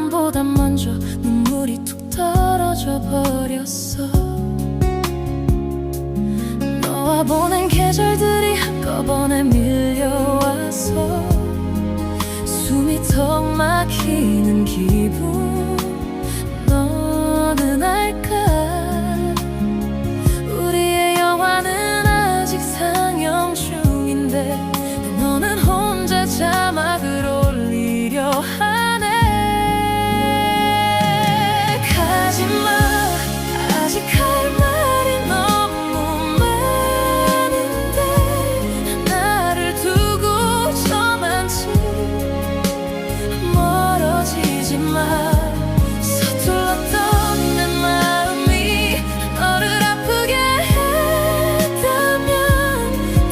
마음보다 먼저 눈물이 툭 떨어져 버렸어. 너와 보낸 계절들이 한꺼번에 밀려와서 숨이 턱 막히는 기분. 너는 알까? 우리의 영화는 아직 상영 중인데 너는 혼자 자막을 올리려 하네. 가지마, 아직 할 말이 너무 많은데 나를 두고 저만치 멀어지지 마. 서툴렀던 내 마음이 너를 아프게 했다면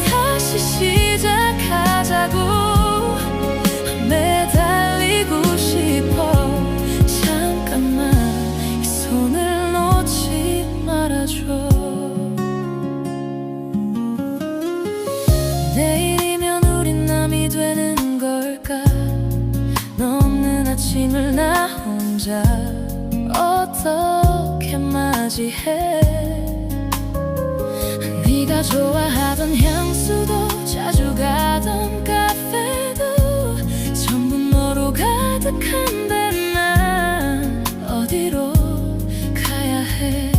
다시 시작하자고. 매달리고 싶어. 잠깐만 이 손을 놓지 말아줘. 내일이면 우린 남이 되는 걸까? 너 없는 아침을 나 혼자 어떻게 맞이해? 네가 좋아하던 향수도 자주 가던 카페도 전부 너로 가득한데 난 어디로 가야 해?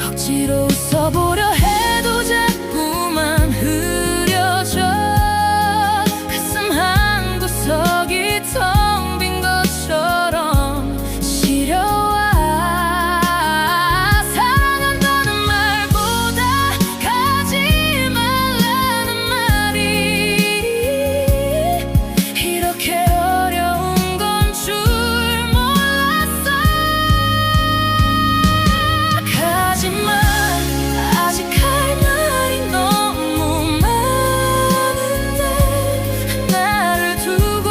억지로 웃어보려 해도 자꾸만 흐려져. 가슴 한 구석이 텅 빈 것처럼 시려와. 사랑한다는 말보다 가지 말라는 말이 이렇게 어려운 건 줄 몰랐어. 가지마, 아직 할 말이 너무 많은데 나를 두고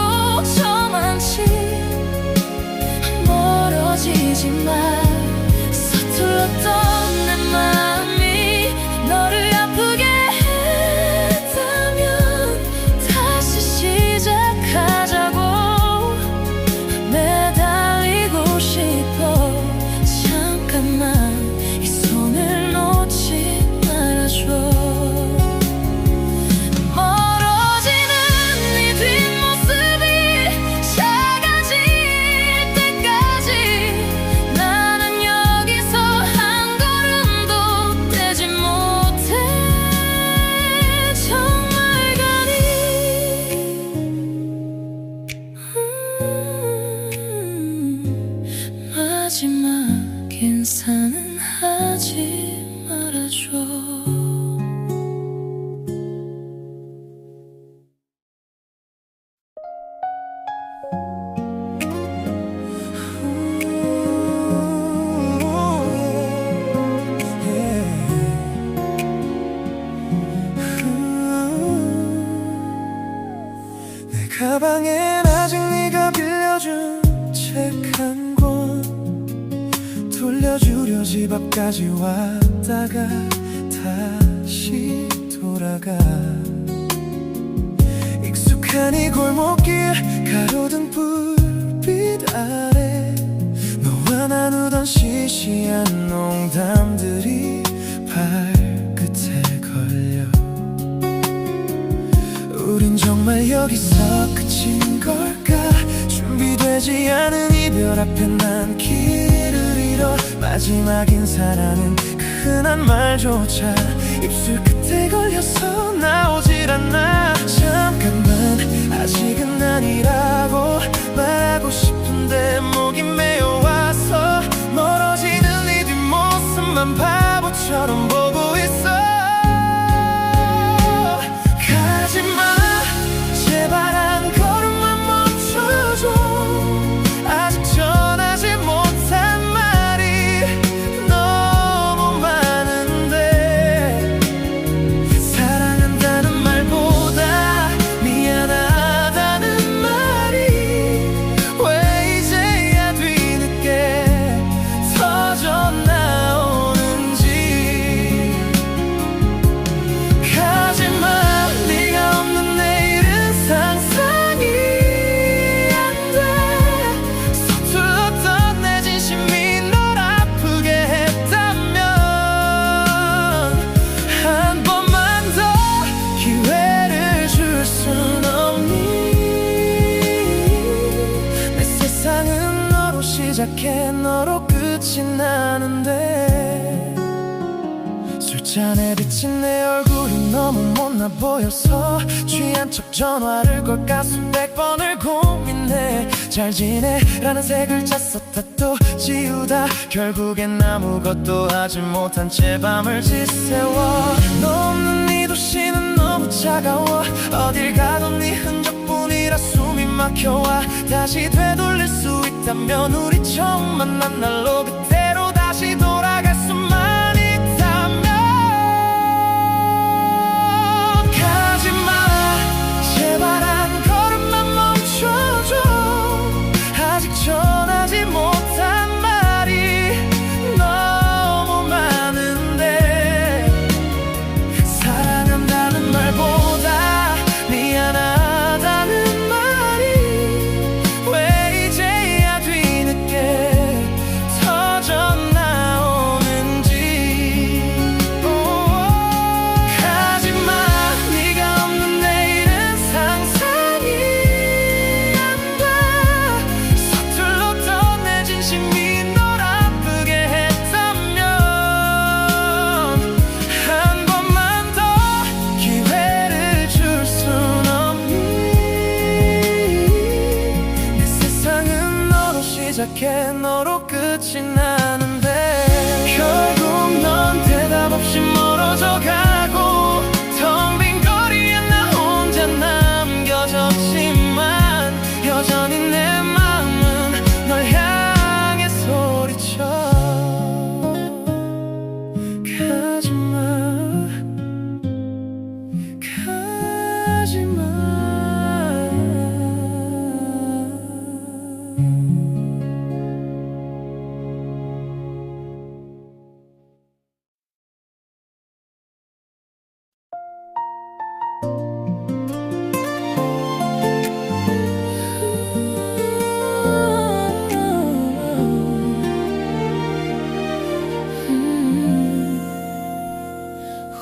저만치 멀어지지 마. 서툴렀던 내 마음이 너를 아프게 했다면 다시 시작하자고. 매달리고 싶어. 잠깐만 이 손을 놓지 말아줘. 멀어지는 네 뒷모습이 작아질 때까지 나는 여기서 한 걸음도 떼지 못해. 정말 가니 마지막 인사는 하지 말아줘. 내 가방엔 아직 네가 빌려준 책 한 권 돌려주려 집 앞까지 왔다가 다시 돌아가. 익숙한 이 골목길 가로등 불빛 아래 너와 나누던 시시한 농담들이 발끝에 걸려. 우린 정말 여기서 끝인 걸까? 준비되지 않은 이별 앞에 난 길을 잃어. 마지막 인사라는 그 흔한 말조차 입술 끝에 걸려서 나오질 않아. 잠깐만 아직은 아니라고 말하고 싶은데 목이 메어와서 멀어지는 네 뒷모습만 바보처럼 보고 있어. 가지마, 제발 한 걸음만 멈춰줘. 아직 전하지 못한 말이 너무 많은데 사랑한다는 말보다 미안하다는 말이 왜 이제야 뒤늦게 터져 나오는지. 잔에 비친 내 얼굴이 너무 못나 보여서 취한 척 전화를 걸까 수백 번을 고민해. 잘 지내라는 세 글자 썼다 또 지우다 결국엔 아무것도 하지 못한 채 밤을 지새워. 너 없는 이 도시는 너무 차가워. 어딜 가도 네 흔적뿐이라 숨이 막혀와. 다시 되돌릴 수 있다면 우리 처음 만난 날로 그때로 다시 돌아갈 수만 있다면 가지마 제발 한 걸음만 멈춰줘. 아직 전하지 못한 말이 너무 많은데 사랑한다는 말보다 미안하다는 말이 왜 이제야 뒤늦게 터져 나오는지. 가지마 네가 없는 내일은 상상이 안 돼. 서툴렀던 내 진심이 널 아프게 했다면 한 번만 더 기회를 줄 순 없니? 내 세상은 너로 시작해 너로 끝이 나는데 결국 넌 대답 없이 멀어져 가고 텅 빈 거리에 나 혼자 남겨졌지만 여전히 내 마음은 널 향해 소리쳐. 가지마 가지마.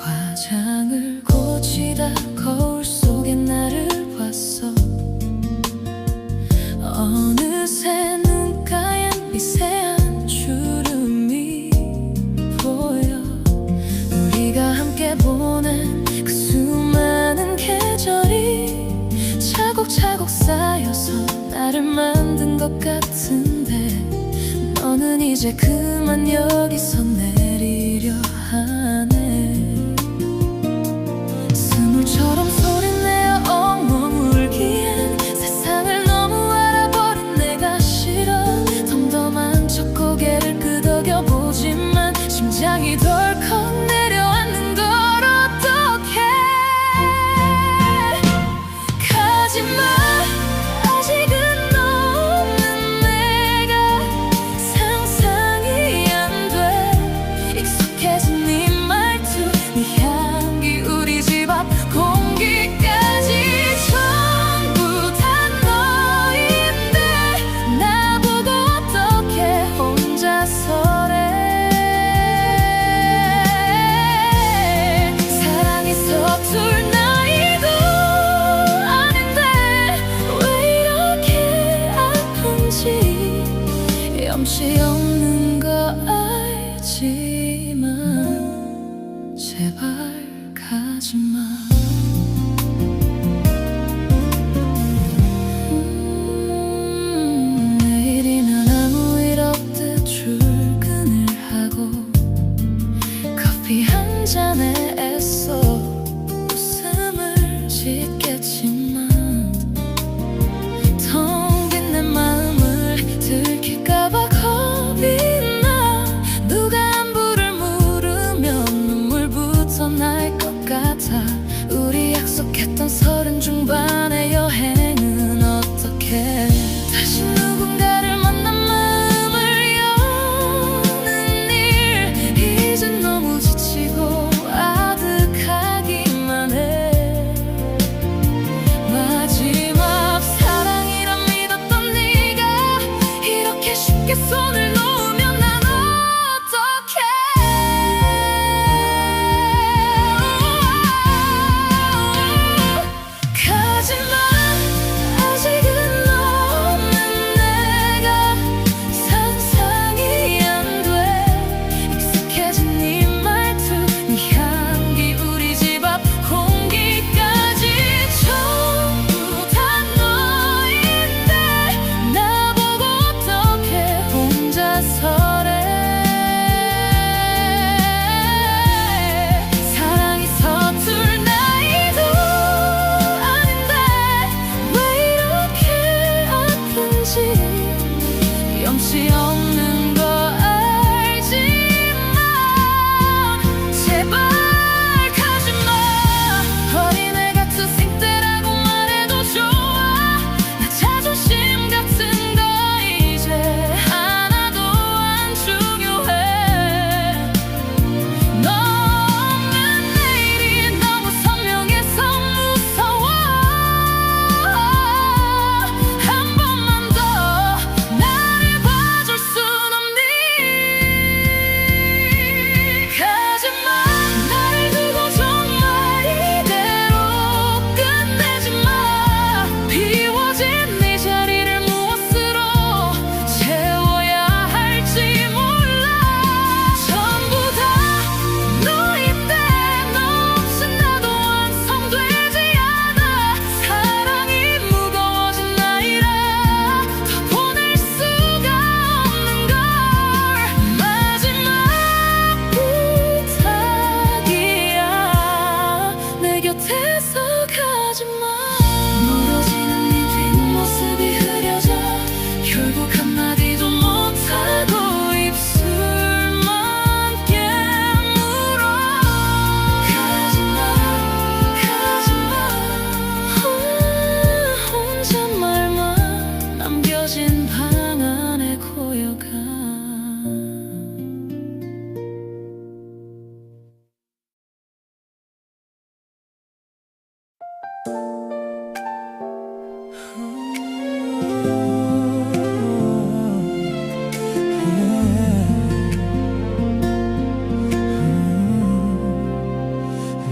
화장을 고치다 거울 속에 나를 봤어. 어느새 눈가엔 미세한 주름이 보여. 우리가 함께 보낸 그 수많은 계절이 차곡차곡 쌓여서 나를 만든 것 같은데 너는 이제 그만 여기서 내리려 하네. 스물처럼 소리내어 엉엉 울기엔 세상을 너무 알아버린 내가 싫어. 덤덤한 척 고개를 끄덕여보지만 심장이 덜컥 내려앉는 걸 어떡해. 가지마 아직은 없는 내가 상상이 안 돼. 익숙해진 네 말투 네 향기 우리 집 앞 공기까지 전부 다 너인데 나보고 어떻게 혼자서래. 사랑이 서툴 나이도 아닌데 왜 이렇게 아픈지 염치 없는 거 알지만 제발 가지마. 내일이면 아무 일 없듯 출근을 하고 커피 한 잔에 애써 웃음을 짓겠지만 텅 빈 내 마음을 들킬까봐 겁이 나. 누가 안부를 물으면 눈물부터 날 것 같아. 우리 약속했던 30 중반의 여행은 어떻게 다시 누군가를 만난 마음을 여는 일 이젠 너무 지치고 아득하기만 해. 마지막 사랑이란 믿었던 네가 이렇게 쉽게 손을 놓으면 난 어떡해. 가지마 아직은 없는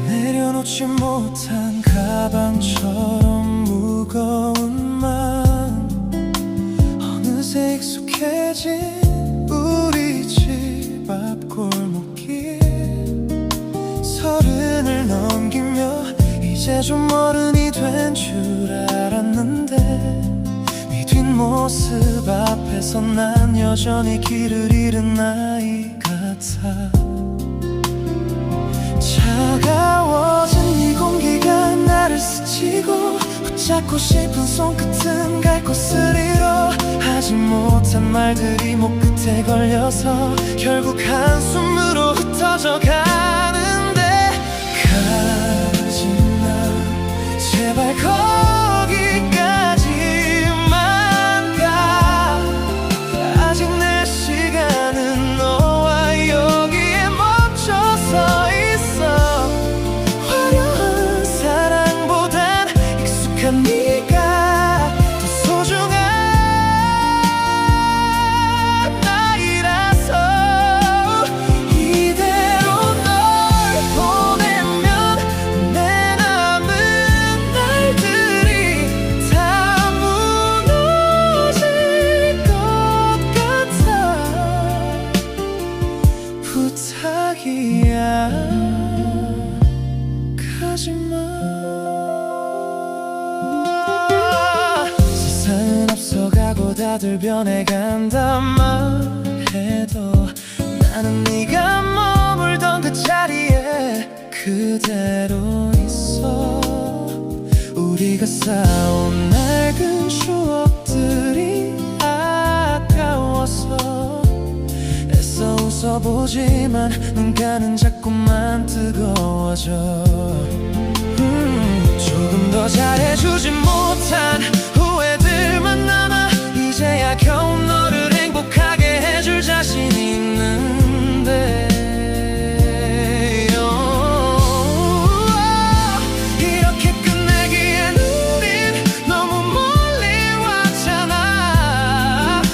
내려놓지 못한 가방처럼 무거운 마음 어느새 익숙해진 우리 집 앞 골목길 서른을 넘기며 이제 좀 어른이 된 줄 알았는데 네 뒷모습 앞에서 난 여전히 길을 잃은 아이 같아 차가워진 이 공기가 나를 스치고 붙잡고 싶은 손끝은 갈 곳을 잃어 하지 못한 말들이 목끝에 걸려서 결국 한숨으로 흩어져 가는데 가지마 제발 거기까지만 가 아직 내 시간은 너와 여기에 멈춰서 있어 화려한 사랑보단 익숙한 네가 더 소중한 나이라서 이대로 널 보내면 내 남은 날들이 다 무너질 것 같아 부탁이야 가지마 세상은 앞서가고 다들 변해간단 말해도 나는 네가 머물던 그 자리에 그대로 있어 우리가 쌓아온 낡은 추억들이 아까워서 애써 웃어보지만 눈가는 자꾸만 뜨거워져 조금 더 잘해주지 못한 후회들만 남아 이제야 겨우 너를 행복하게 해줄 자신 있는데 이렇게 끝내기엔 우린 너무 멀리 왔잖아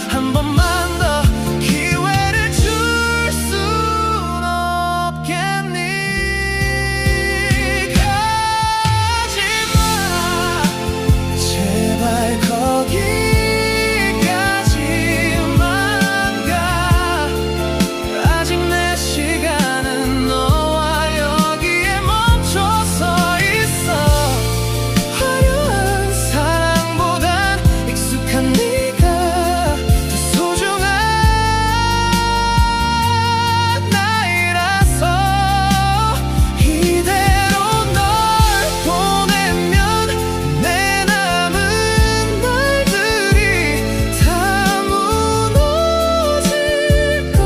한 번만 더 기회를 줄 순 없겠니 가지마 제발 거기까지만 가 아직 내 시간은 너와 여기에 멈춰서 있어 화려한 사랑보단 익숙한 네가 더 소중한 나이라서 이대로 널 보내면 내 남은 날들이 다 무너질 것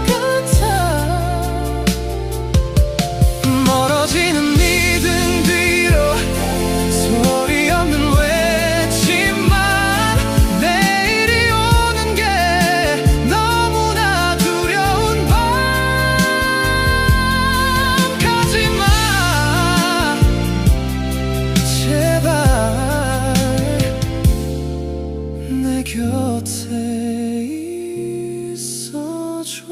같아 멀어지는 네 등 뒤로 소리 없는 외침만 내일이 오는 게 너무나 두려운 밤 가지마 제발 내 곁에 있어줘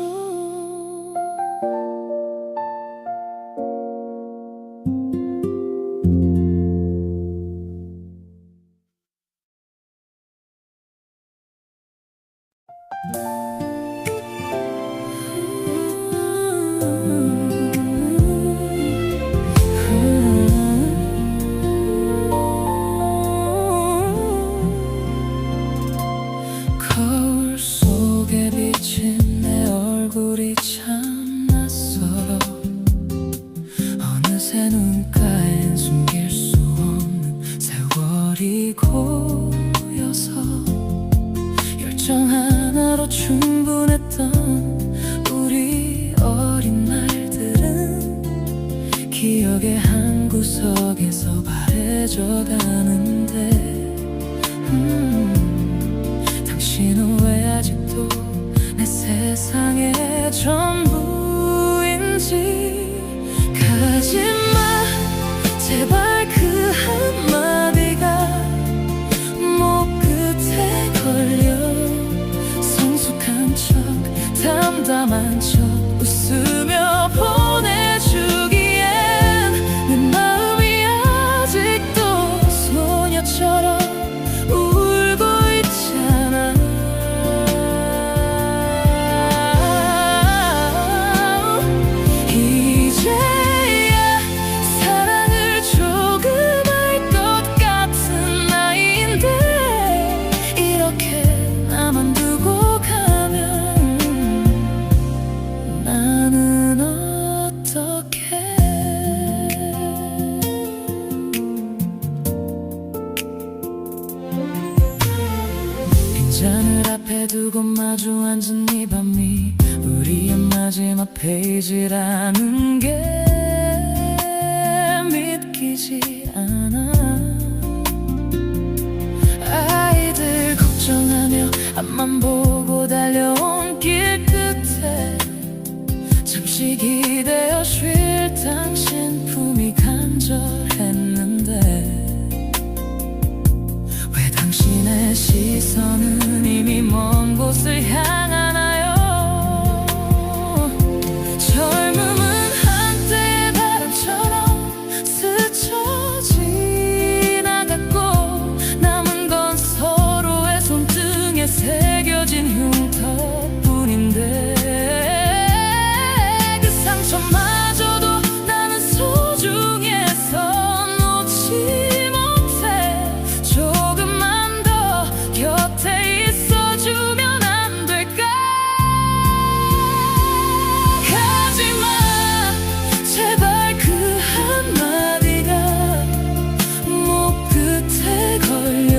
거울 속에 비친 내 얼굴이 참 낯설어 어느새 눈가엔 숨길 수 없는 세월이 고여서 열정 하나로 충분했던 우리 어린 날들은 기억의 한 구석에서 바래져 가는데 당신은 왜 아직도 내 세상의 전부인지 가지마 제발 그 한 마주 앉은 이 밤이 우리의 마지막 페이지라는 게 믿기지 않아. 아이들 걱정하며 앞만 보고 달려온 길 끝에 잠시 기대어 쉴 당신 품이 간절했는데 왜 당신의 시선은 이미 먼 곳을 향하나요? 젊음은 한때의 바람처럼 스쳐 지나갔고 남은 건 서로의 손등에 새겨진 흉터뿐인데 그 상처마저도 나는 소중해서 놓지 못해. 조금만 더 곁에 있어주면 안 될까? 가지마 제발 그 한마디가 목 끝에 걸려.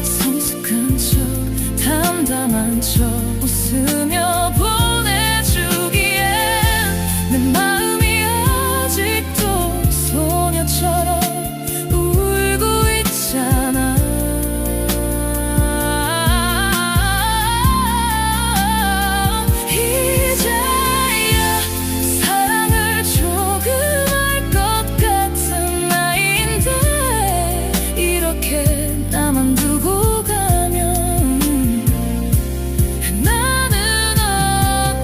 성숙한 척 담담한 척 웃으며 보내주기엔 내 마음이 아직도 소녀처럼 울고 있잖아. 이제야 사랑을 조금 알 것 같은 나이인데 이렇게 나만 두고 가면 나는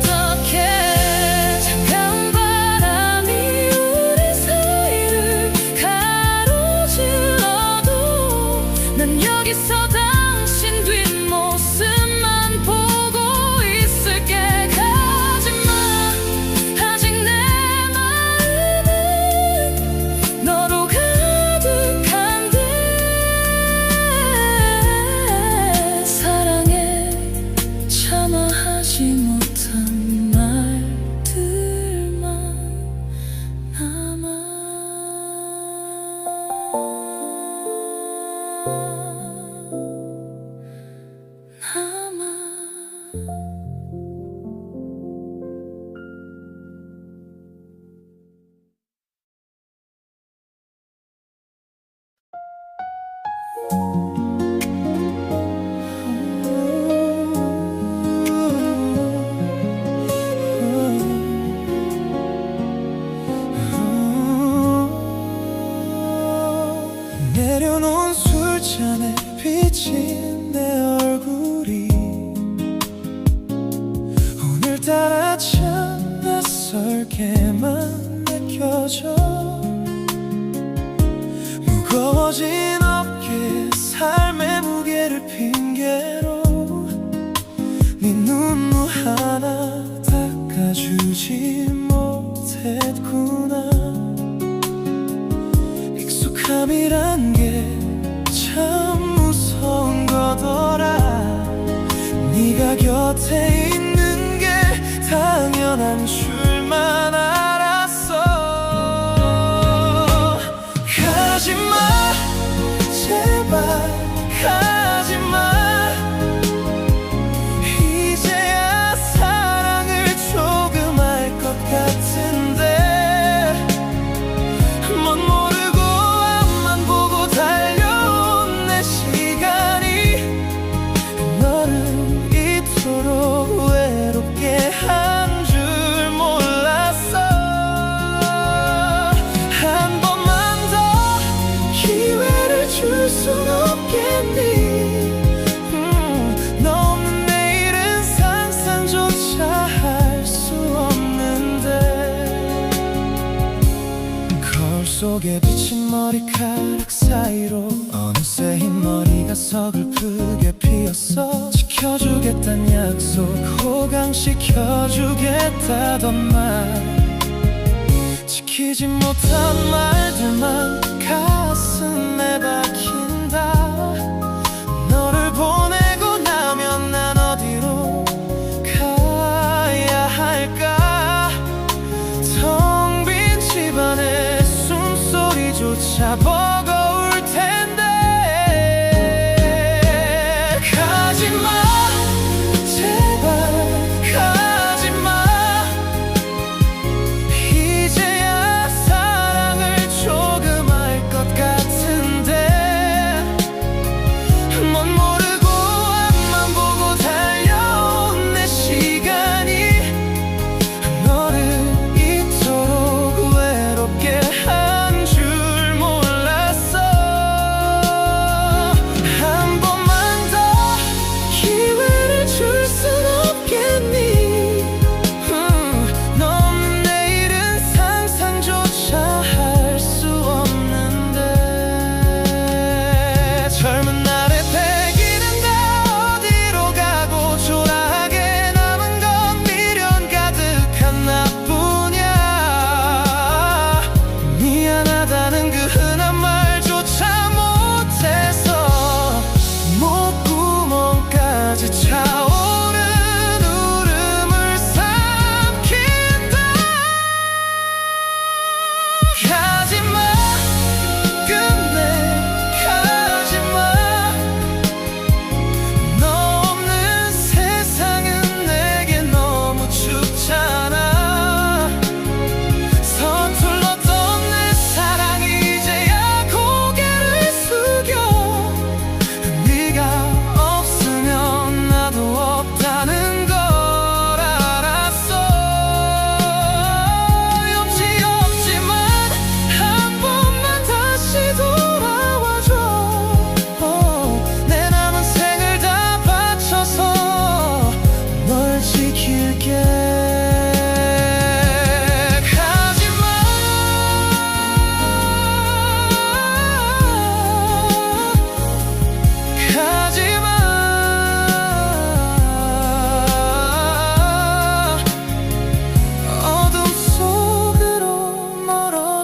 어떡해. 차가운 바람이 우리 사이를 가로질러도 난 여기서 당신 뒷모습만 보고 있을게. 가지마 아직 내 마음은 너로 가득한데 사랑해 참아 하지 못한 말들만 남아. 내려놓은 술잔에 비친 내 얼굴이 오늘따라 참 낯설게만 느껴져. 무거워진 어깨 삶의 무게를 핑계로 네 눈물 하나 닦아주지 못했구나. 익숙함이란 게 참 무서운 거더라. 네가 곁에 있는 게 당연한 줄만 알았어. 가지마 제발 가지마. 이제야 사랑을 조금 알 것 같은데 못 모르고 앞만 보고 달려온 내 시간이 너를 이토록 외롭게 한 줄 몰랐어. 한 번만 더 기회를 줄 순 없겠니? 너 없는 내일은 상상조차 할 수 없는데. 거울 속에 비친 머리카락 사이로 어느새 흰머리가 서글프게 피었어. 지켜주겠단 약속 호강시켜주겠다던 말 지키지 못한 말들만 가슴에 박힌다. 너를 보내고 나면 난 어디로 가야 할까? 텅 빈 집안의 숨소리조차 버거울 텐데. 가지마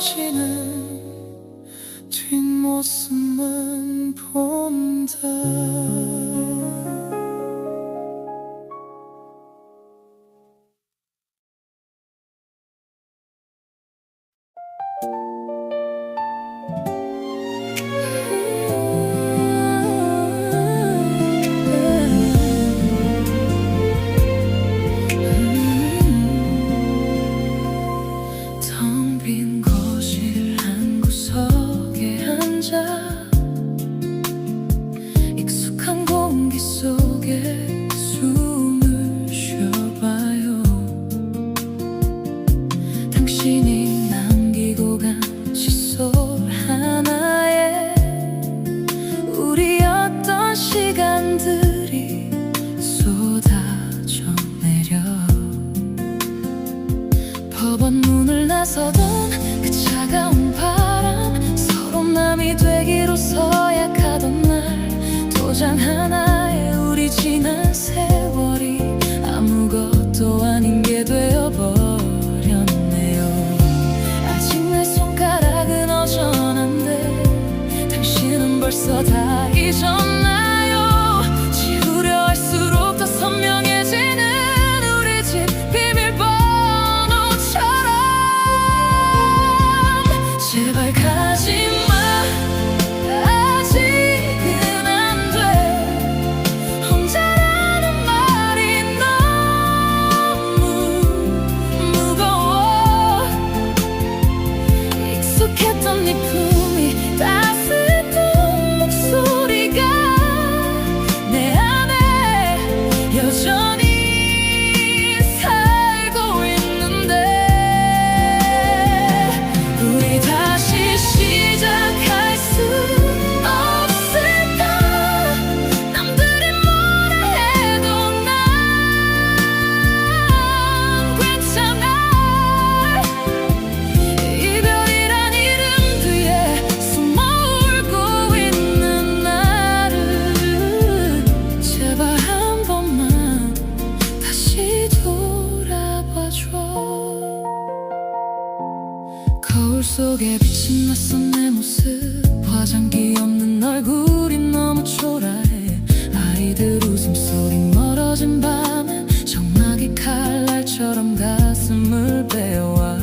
멀어지는 뒷모습만 본다. 텅 빈 거실 한 구석에 앉아 익숙한 공기 속에 숨을 쉬어봐요. 당신이 남기고 간 칫솔 하나에 우리였던 시간들이 쏟아져 내려 법원 문을 나서던 그 차가운 바람, 서로 남이 되기로서 약하던 날, 도장 하나에 우리 지난 세월이 아무것도 아닌 게 되어버렸네요. 아직 내 손가락은 어전한데 당신은 벌써 다 잊었나요? 지우려 할수록 더 선명해지는 우리 집 비밀번호처럼. 제발 가지마, 아직은 안 돼. 혼자라는 말이 너무 무거워. 익숙했던 네 품이 따스했던 목소리가 내 안에 여전히 살고 있는데, 우리 다시 시작할 수 없을까? 남들이 뭐라 해도 난 괜찮아. 이별이란 이름 뒤에 숨어 울고 있는 나를 제발 한 번만 다시 돌아봐줘. 거울 속에 비친 낯선 내 모습, 화장기 없는 얼굴이 너무 초라해. 아이들 웃음소리 멀어진 밤엔 정막이 칼날처럼 가슴을 베어와.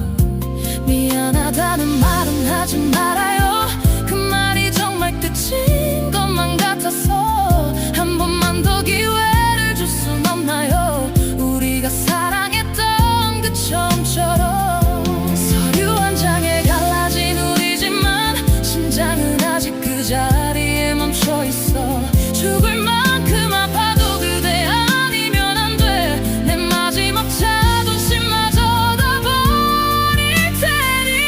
미안하다는 말은 하지 말아요. 그 말이 정말 끝인 것만 같아서 한 번만 더 기회를 줄 순 없나요? 우리가 사랑했던 그 처음처럼. 서류 한 장에 갈라진 우리지만 심장은 아직 그 자리에 멈춰 있어. 죽을 만큼 아파도 그대 아니면 안 돼. 내 마지막 자존심마저 다 버릴 테니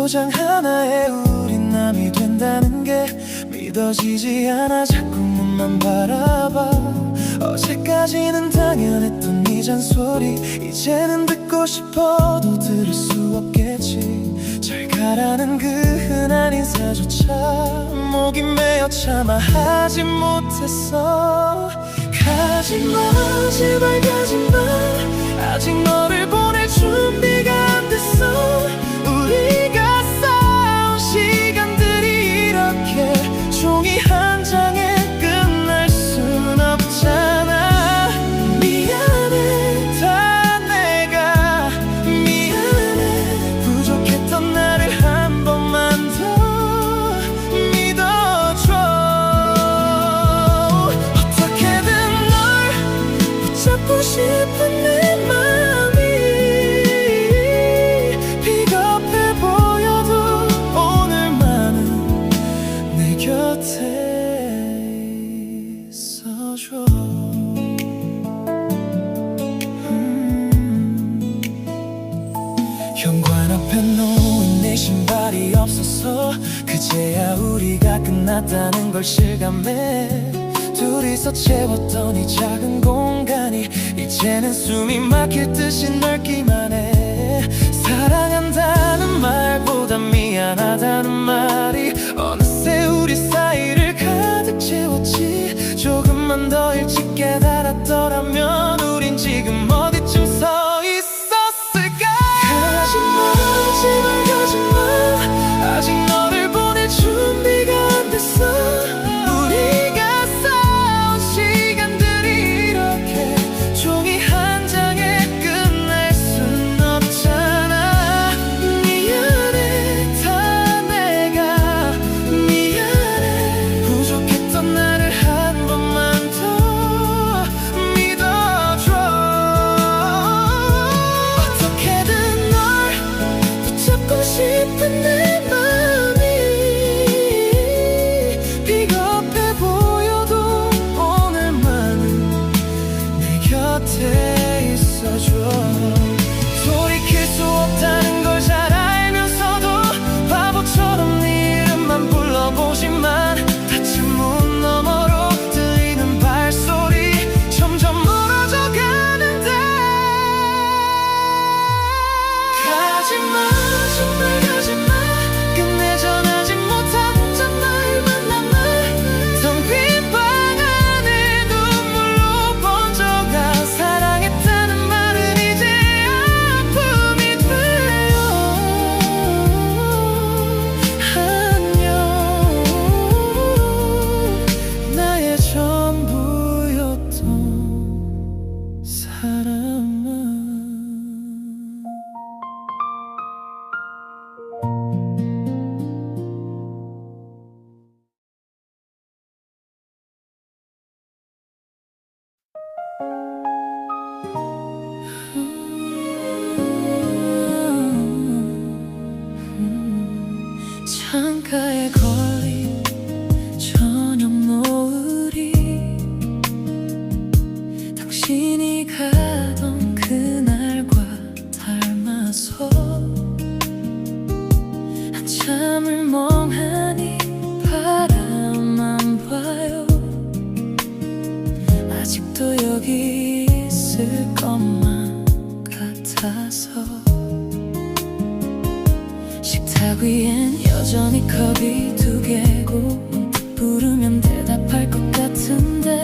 도장 하나에 우린 남이 된다는 게 믿어지지 않아. 자꾸 눈만 바라봐. 어제까지는 당연했던 이 잔소리 이제는 듣고 싶어도 들을 수 없겠지. 잘 가라는 그 흔한 인사조차 목이 메어 참아 하지 못했어. 가지마 제발 가지마. 아직 너를 보낼 준비가 안 됐어. 우리가 쌓아온 시간들이 이렇게 종이 한 장에 끝날 순 없잖아. 미안해 다 내가 미안해. 부족했던 나를 한 번만 더 믿어줘. 어떻게든 널 붙잡고 싶은 내 맘이 비겁해 보여도 오늘만은 내 곁에 있어줘. 현관 앞에 놓인 내 신발이 없어서 그제야 우리가 끝났다는 걸 실감해. 둘이서 채웠던 이 작은 공간이 이제는 숨이 막힐 듯이 넓기만 해. 사랑한다는 말보다 미안하다는 말이 어느새 우리 사이를 가득 채웠지. 조금만 더 일찍 깨달았더라면 우린 지금 어디쯤 서 있었을까. 가지마 제발 가지마. 아직 너를 보낼 준비가 안 됐어. 우리가 쌓아온 시간들이 이렇게 종이 한 장에 끝날 순 없잖아. 미안해 다 내가 미안해. 부족했던 나를 한 번만 더 믿어줘. 어떻게든 널 붙잡고 싶은 내 맘이 비겁해 보여도 오늘만은 내 곁에 있어줘. 돌이킬 수 없다는 걸 잘 알면서도 바보처럼 네 이름만 불러보지만 닫힌 문 너머로 들리는 발소리 점점 멀어져 가는데. 가지마 정말 가지마. 끝내 전하지 못한 전화를 만나 텅 빈 방 안에 눈물로 번져가. 사랑했다는 말은 이제 아픔이 돼요. 안녕 나의 전부였던 사람아. 창가에 걸린 저녁 노을이 당신이 가던 그날과 닮아서 한참을 멍하니 바라만 봐요. 아직도 여기 있을 것만 같아서 식탁 위엔 여전히 컵이 두 개고 문득 부르면 대답할 것 같은데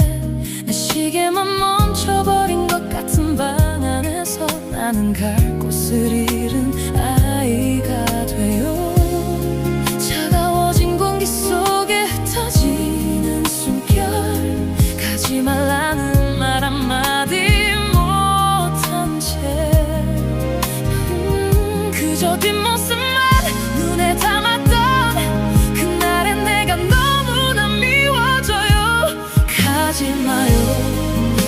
내 시계만 멈춰버린 것 같은 방 안에서 나는 갈 곳을 잃은 아이가 돼요. 차가워진 공기 속에 흩어지는 숨결. 가지 말라는 말 한마디 못한 채 그저 뒷모습만 눈에 담았던 그날의 내가 너무나 미워져요. 가지 마요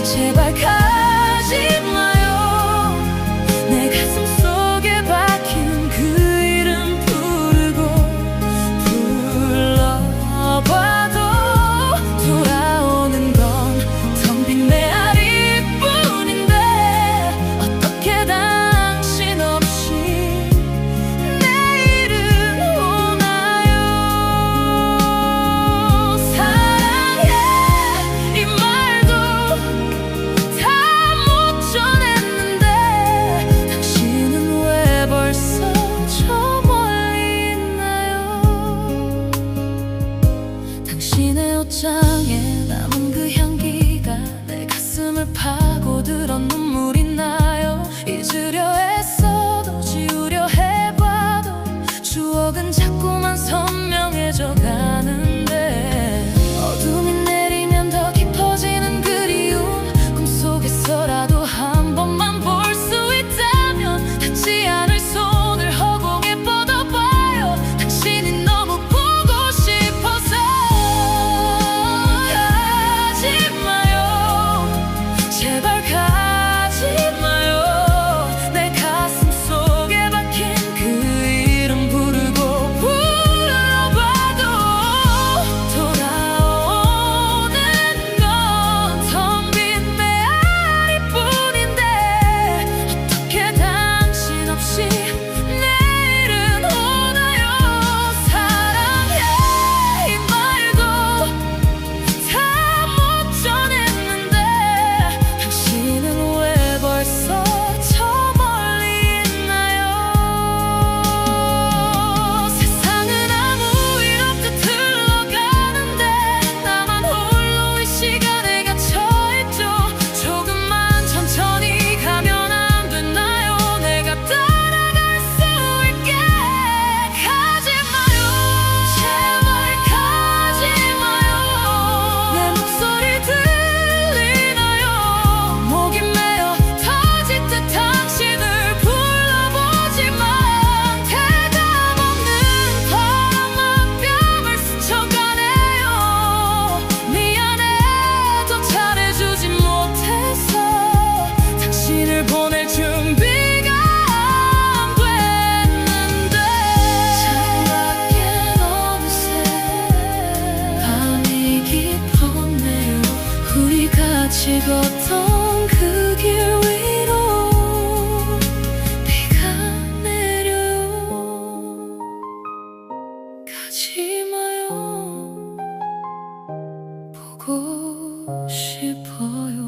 제발 가지 마요. 내 가슴 속 들어 눈물이 나요. 잊으려 애써도 지우려 해봐도 추억은 자꾸만 선명해져 가는데, 어둠이 내리면 더 깊어지는 그리움, 꿈속에서라도 한 번만 볼 수 있다면 닿지 않을 손을 허공에 뻗어봐요. 당신이 너무 보고 싶어서. 가지 마요, 제발 가지 마요. 내 가슴 속에 박힌 그 이름 부르고 불러봐도 돌아오는 건 텅 빈 메아리뿐인데, 어떻게 당신 없이 내일은 오나요? 사랑해 이 말도 다 못 전했는데, 당신은 왜 벌써 저 멀리 있나요? 세상은 아무 일 없듯 흘러가는데 나만 홀로 이 시간에 갇혀있죠. 조금만 천천히 가면 안 되나요? 내가 따라갈 수 있게. 가지 마요, 제발 가지 마요. 내 목소리 들리나요? 목이 메어 터질 듯 당신을 불러보지만 대답 없는 바람만 뺨을 스쳐가네요. 미안해도 잘해주지 못해서 당신을 보낼 준비가 안 됐는데, 창밖엔 어느새 밤이 깊었네요. 우리 같이 걷던 그 길 위로 비가 내려요. 가지 마요, 보고 싶어요.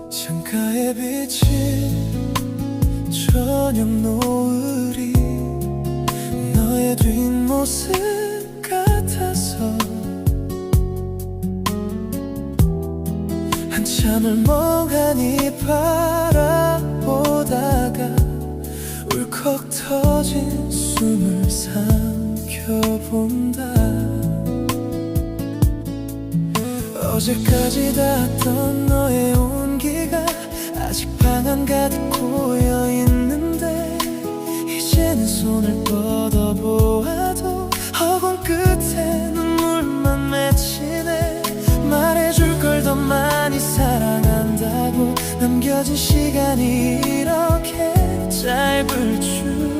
창가에 비친 저녁 노을이 너의 뒷모습 같아서 한참을 멍하니 바라보다가 울컥 터진 숨을 삼켜본다. 어제까지 닿았던 너의 온기가 아직 방 한가득 고여있는데, 이제는 손을 뻗어보아도 허공 끝에 눈물만 맺히네. 말해줄 걸 더 많이 사랑한다고 남겨진 시간이 이렇게 짧을 줄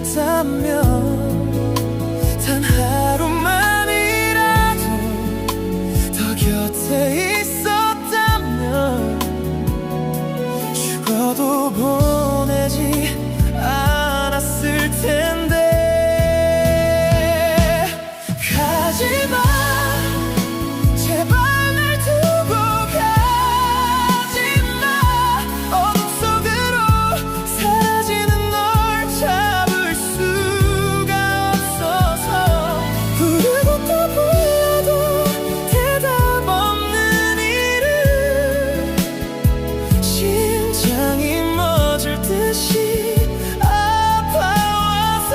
알았다면, 단 하루만이라도 더 곁에 있었다면 죽어도 보내지 않았을 텐데. 가지 마, 제발 날 두고 가지 마. 어둠 속으로 사라지는 널 잡을 수가 없어서 부르고 또 불러도 대답 없는 이름, 심장이 멎을 듯이 아파와서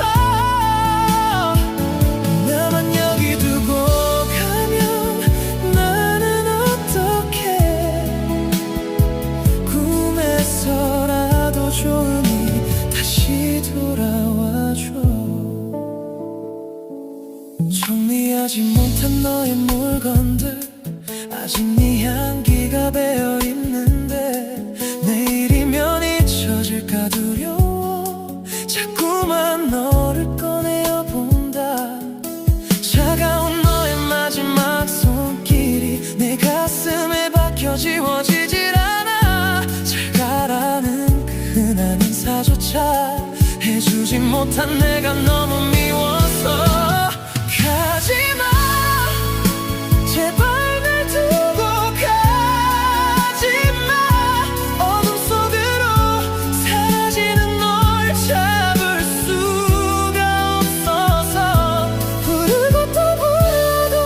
나만 여기 두고 가면 나는 어떡해. 꿈에서라도 좋으니 다시 돌아와줘. 정리하지 못한 너의 물건들 아직 네 향기가 배어있는데, 내일이면 잊혀질까 두려워. 못한 내가 너무 미워서 가지마 제발 날 두고 가지마 어둠 속으로 사라지는 널 잡을 수가 없어서 부르고 또 불러도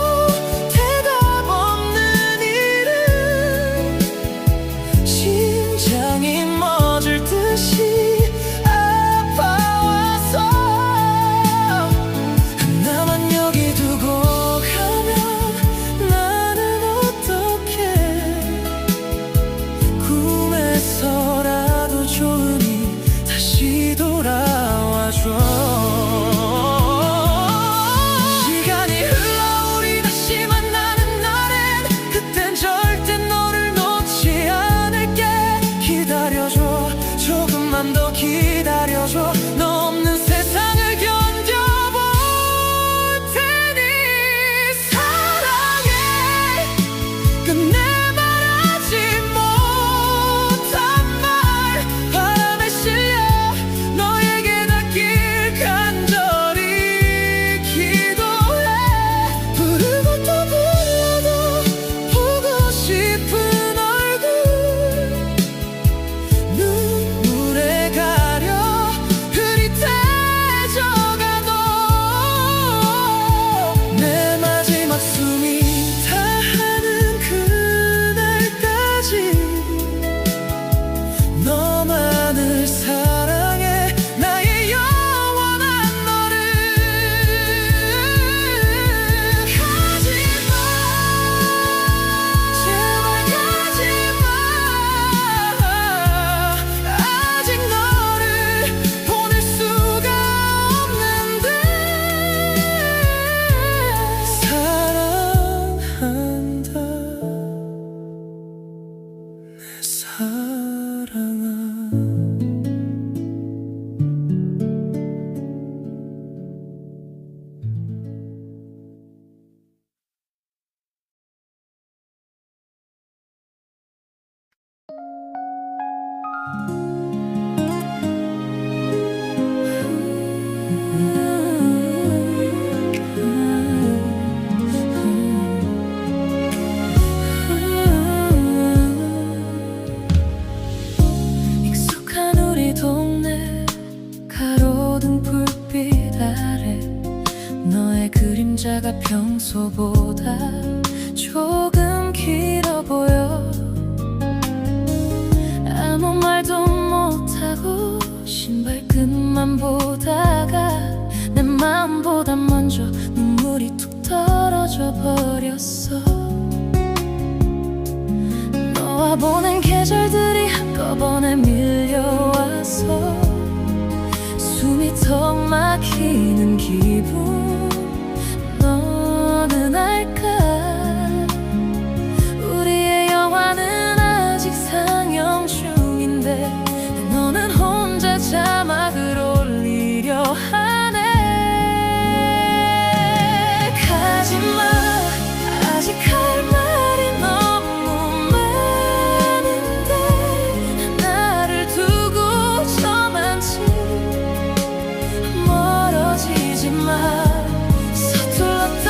대답 없는 이름 심장이 멎을 듯이 아파와서 나만 여기 두고 가면 나는 어떡해 꿈에서라도 좋으니 다시 돌아와줘 시간이 흘러 우리 다시 만나는 날엔 그땐 절대 너를 놓지 않을게 기다려줘 조금만 더 기다려줘 너 없는 세상을 견뎌볼 테니 사랑해 끝내 말하지 못한 말 바람에 실려 너에게 닿길 간절히 기도해 부르고 또 불러도 보고 싶은 얼굴 눈물에 가려 흐릿해져가도 내 마지막 숨이 다하는 그날까지 너만을 사랑해 나의 영원한 너를 가지마 제발 가지마 아직 너를 보낼 수가 없는데 사랑한다 내 사랑아 익숙한 우리 동네 가로등 불빛 아래 너의 그림자가 평소보다 조금 길어 보여 아무 말도 못하고 신발끈만 보다가 내 마음보다 먼저 눈물이 툭 떨어져 버렸어 너와 보낸 계절들이 한꺼번에 밀려와서 숨이 턱 막히는 기분 너는 알까 우리의 영화는 아직 상영 중인데 너는 혼자 자막을 올리려 하네 가지마 아직 할 말이 너무 많은데 나를 두고 저만치 멀어지지 마 서툴렀던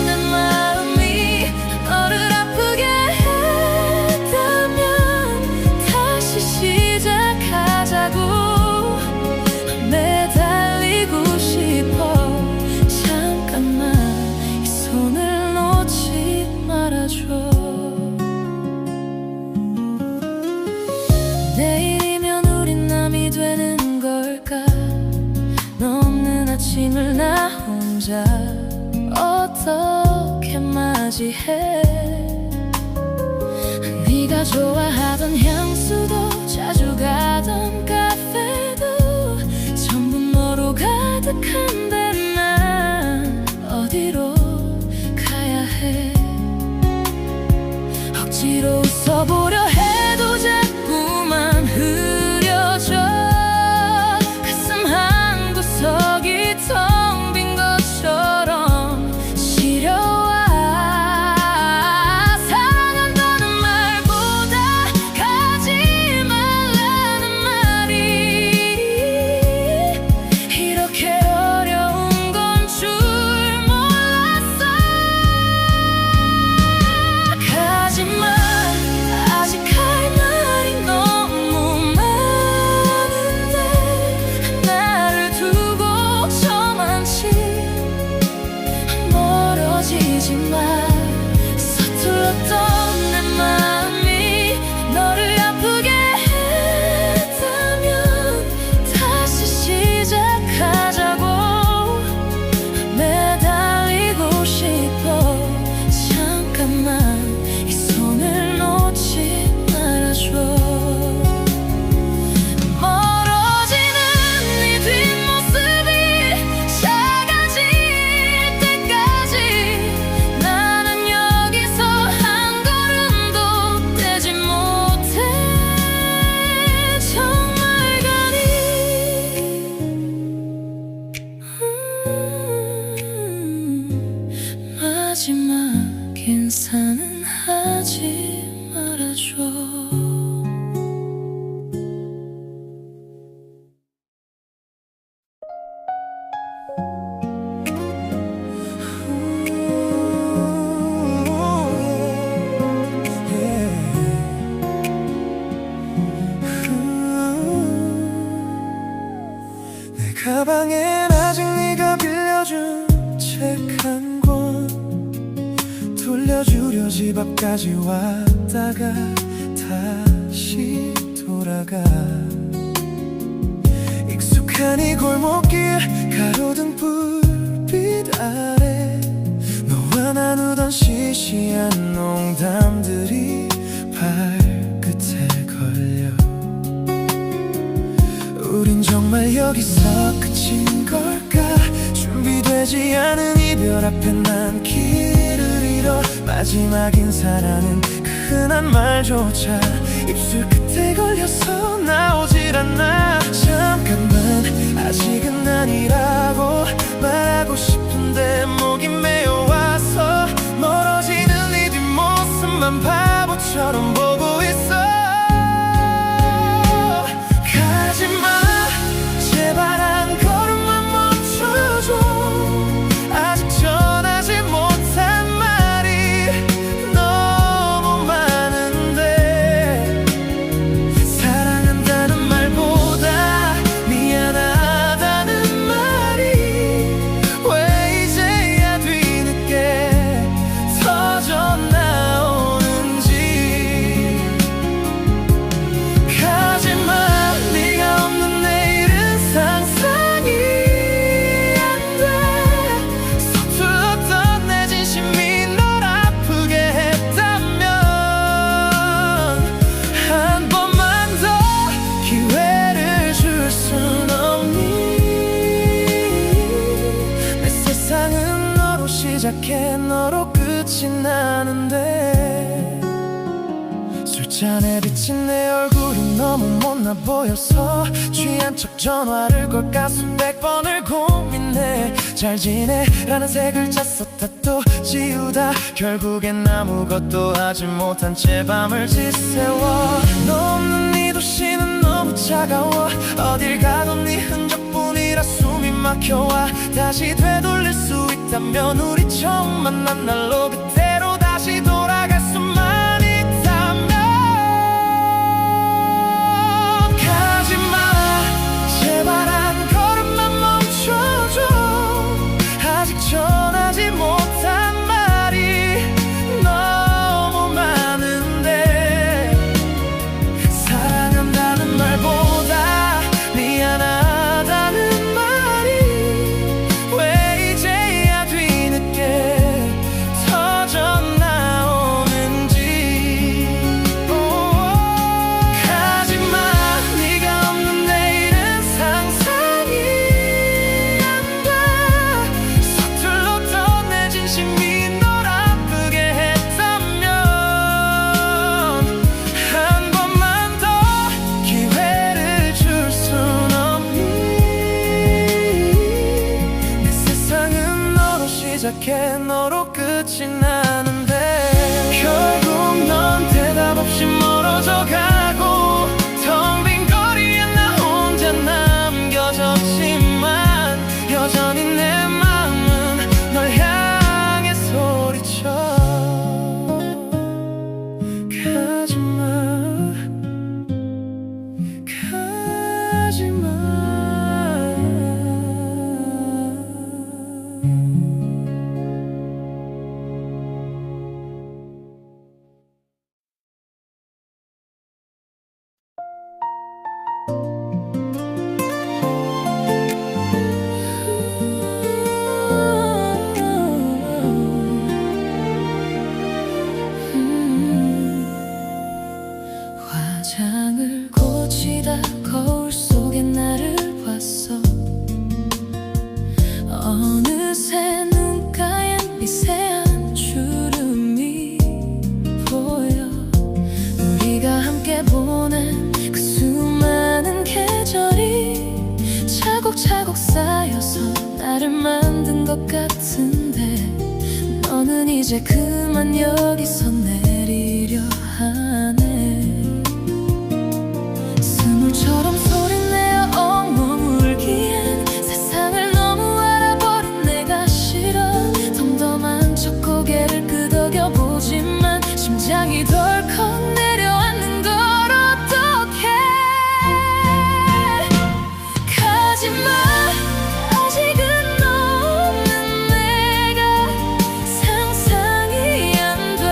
내 마음이 너를 아프게 했다면 다시 시작하자고 매달리고 싶어 잠깐만 이 손을 놓지 말아줘 내일이면 우린 남이 되는 걸까 너 없는 아침을 나 혼자 어떻게 맞이해 네가 좋아하던 향수도 자주 가던 카페도 전부 너로 가득한데 난 어디로 가야 해 억지로 웃어보려 해도 자꾸만 흐려져 가슴 한 구석이 텅 빈 것처럼 시려와 사랑한다는 말보다 가지 말라는 말이 이렇게 마지막 인사는 하지 말아줘. 내 가방엔 아직 네가 빌려준 책 한 권 돌려주려 집 앞까지 왔다가 다시 돌아가. 익숙한 이 골목길 가로등 불빛 아래 너와 나누던 시시한 농담들이 발끝에 걸려. 우린 정말 여기서 끝인 걸까? 준비되지 않은 이별 앞에 난 길을 잃어. 마지막 인사라는 그 흔한 말조차 입술 끝에 걸려서 나오질 않아. 잠깐만 아직은 아니라고 말하고 싶은데 목이 메어와서 멀어지는 네 뒷모습만 바보처럼 보고 있어. 가지마 제발 한 걸음만 멈춰줘. 아직 전하지 못한 말이 너무 많은데 사랑한다는 말보다 미안하다는 말이 왜 이제야 뒤늦게 터져 나오는지. 가지마 네가 없는 내일은 상상이 안 돼. 서툴렀던 내 진심이 널 아프게 했다면 한 번만 더 기회를 줄 순 없니? 내 세상은 너로 시작해 너로 끝이 나는데 술잔에 비친 내 얼굴이 너무 못나 보여서 취한 척 전화를 걸까 수백 번을 고민해. 잘 지내? 라는 세 글자 썼다 또 지우다 결국엔 아무것도 하지 못한 채 밤을 지새워. 너 없는 이 도시는 너무 차가워. 어딜 가도 네 흔적뿐이라 숨이 막혀와. 다시 되돌릴 수 있다면 우리 처음 만난 날로 그대로 다시 돌아갈 수만 있다면. 가지마 제발 한 걸음만 멈춰줘. 아직 전하지 못한 말이 너무 많은데 사랑한다는 말보다 미안하다는 말이 왜 이제야 뒤늦게 터져 나는 이제 그만 여기서 내리려 하네. 스물처럼 소리내어 엉엉 울기엔 세상을 너무 알아버린 내가 싫어. 덤덤한 척 고개를 끄덕여보지만 심장이 덜컥 내려앉는 걸 어떡해. 가지마, 아직은 없는 내가 상상이 안 돼.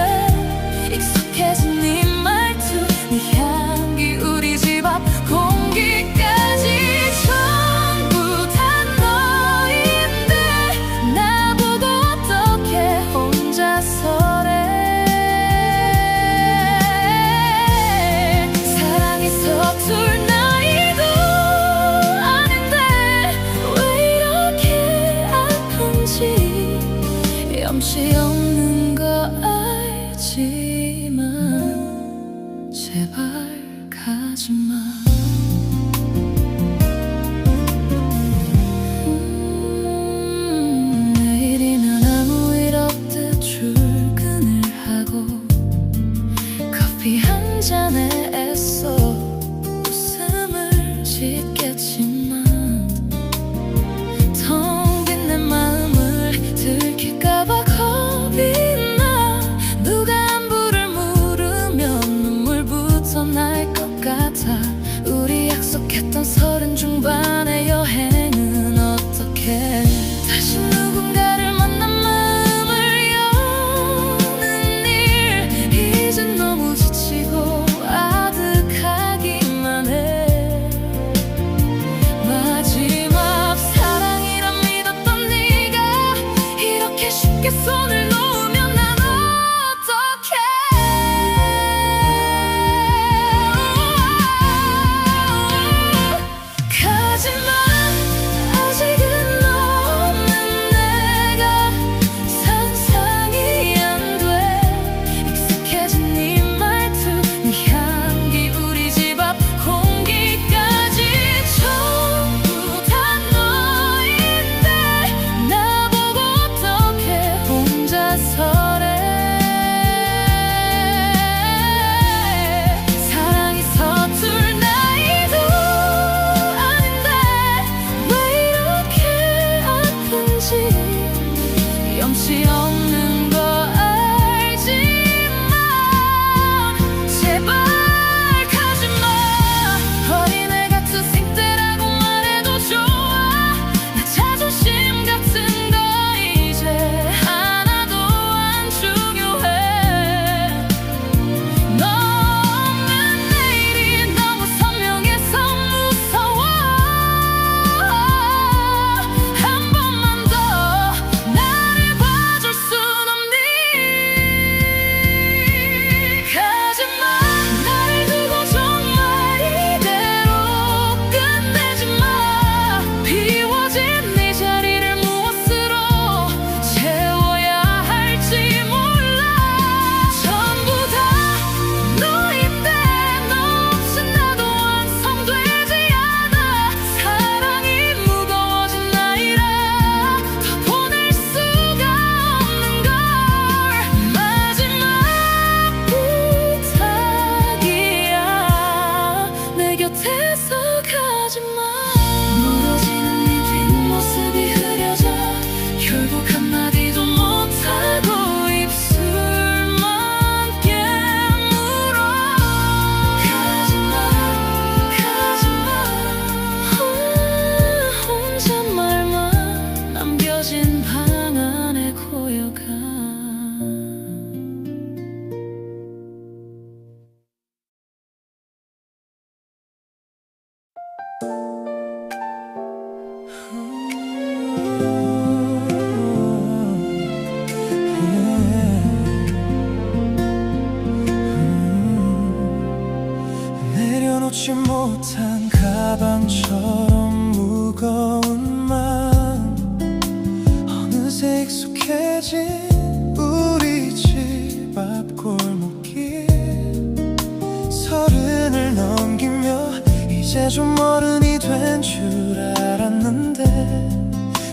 익숙해진 네 말투, 네 향기, 우리 집 앞 공기까지 전부 다 너인데 나보고 어떻게 혼자서래. 사랑이 서툴 나이도 아닌데 왜 이렇게 아픈지 염치 없는 거 알지만 제발 가지마. 내일이면 아무 일 없듯 출근을 하고 커피 한 잔에 애써 웃음을 짓겠지만 텅 빈 내 마음을 들킬까봐 겁이 나. 누가 안부를 물으면 눈물부터 날 것 같아. 우리 약속했던 30 중반의 여행은 어떻게 다시 누군가를 만난 마음을 여는 일 이젠 너무 지치고 아득하기만 해. 마지막 사랑이란 믿었던 네가 이렇게 쉽게 손을 놓으면 난 어떡해. 가지마, 아직은 없는 내가 상상이 안 돼. 익숙해진 네 말투, 네 향기, 우리 집 앞 공기까지 전부 다 너인데 나보고 어떻게 혼자서래. 사랑이 서툴 나이도 아닌데 왜 이렇게 아픈지 염치 없는 거 알지만 제발 가지마. 어린애 같은 생때라고 말해도 좋아. 내 자존심 같은 거 이제 하나도 안 중요해. 너 없는 내일이 너무 선명해서 무서워. 한 번만 더 나를 봐줄 순 없니. 가지마, 나를 두고 정말 이대로 끝내지 마. 비워진 네 자리를 무엇으로 채워야 할지 몰라. 전부 다 너인데 너 없인 나도 완성되지 않아. 사랑이 무거워진 나이라 더 보낼 수가 없는 걸. 마지막 부탁이야, 내 곁에서 가지마. 멀어지는 네 뒷모습이 흐려져 결국 한마디도 못하고 입술만 깨물어. 가지마, 가지마. 혼잣말만 남겨진 방 안에 고여가. 내려놓지 못한 가방처럼 무거운 마음 어느새 익숙해진 우리 집 앞 골목길. 30을 넘기며 이제 좀 어른이 된 줄 알았는데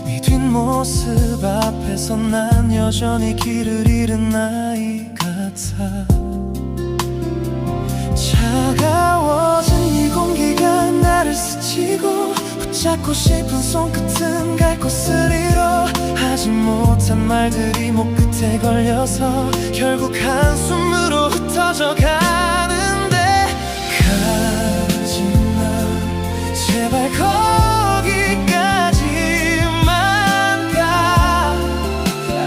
네 뒷모습 앞에서 앞에서 난 여전히 길을 잃은 아이 같아. 차가워진 이 공기가 나를 스치고 붙잡고 싶은 손끝은 갈 곳을 잃어. 하지 못한 말들이 목 끝에 걸려서 결국 한숨으로 흩어져 가는데, 가지마 제발 거기까지만 가.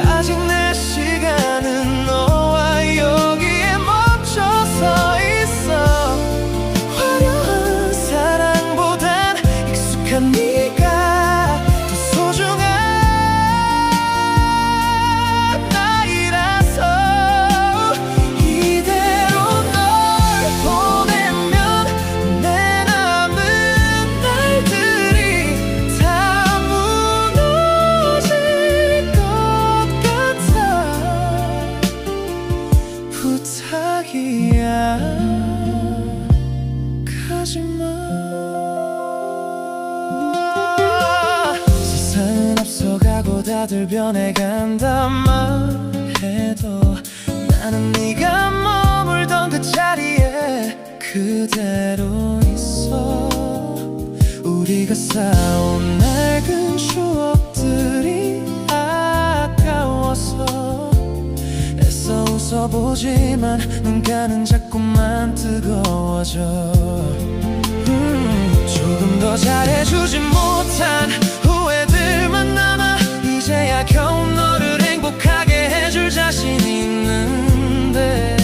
아직 내 시간은 너와 여기에 멈춰서 있어. 화려한 사랑보단 익숙한 네가 더 소중한 나이라서. 이대로 널 보내면 내 남은 날들이 다 무너질 것 같아. 부탁이야 가지마. 세상은 앞서가고 다들 변해간단 말해도 나는 네가 머물던 그 자리에 그대로 있어. 우리가 쌓아온 낡은 추억들이 아까워서 애써 웃어보지만 눈가는 자꾸만 뜨거워져. 조금 더 잘해주지 못한 후회들만 남아. 이제야 겨우 너를 행복하게 해줄 자신 있는데,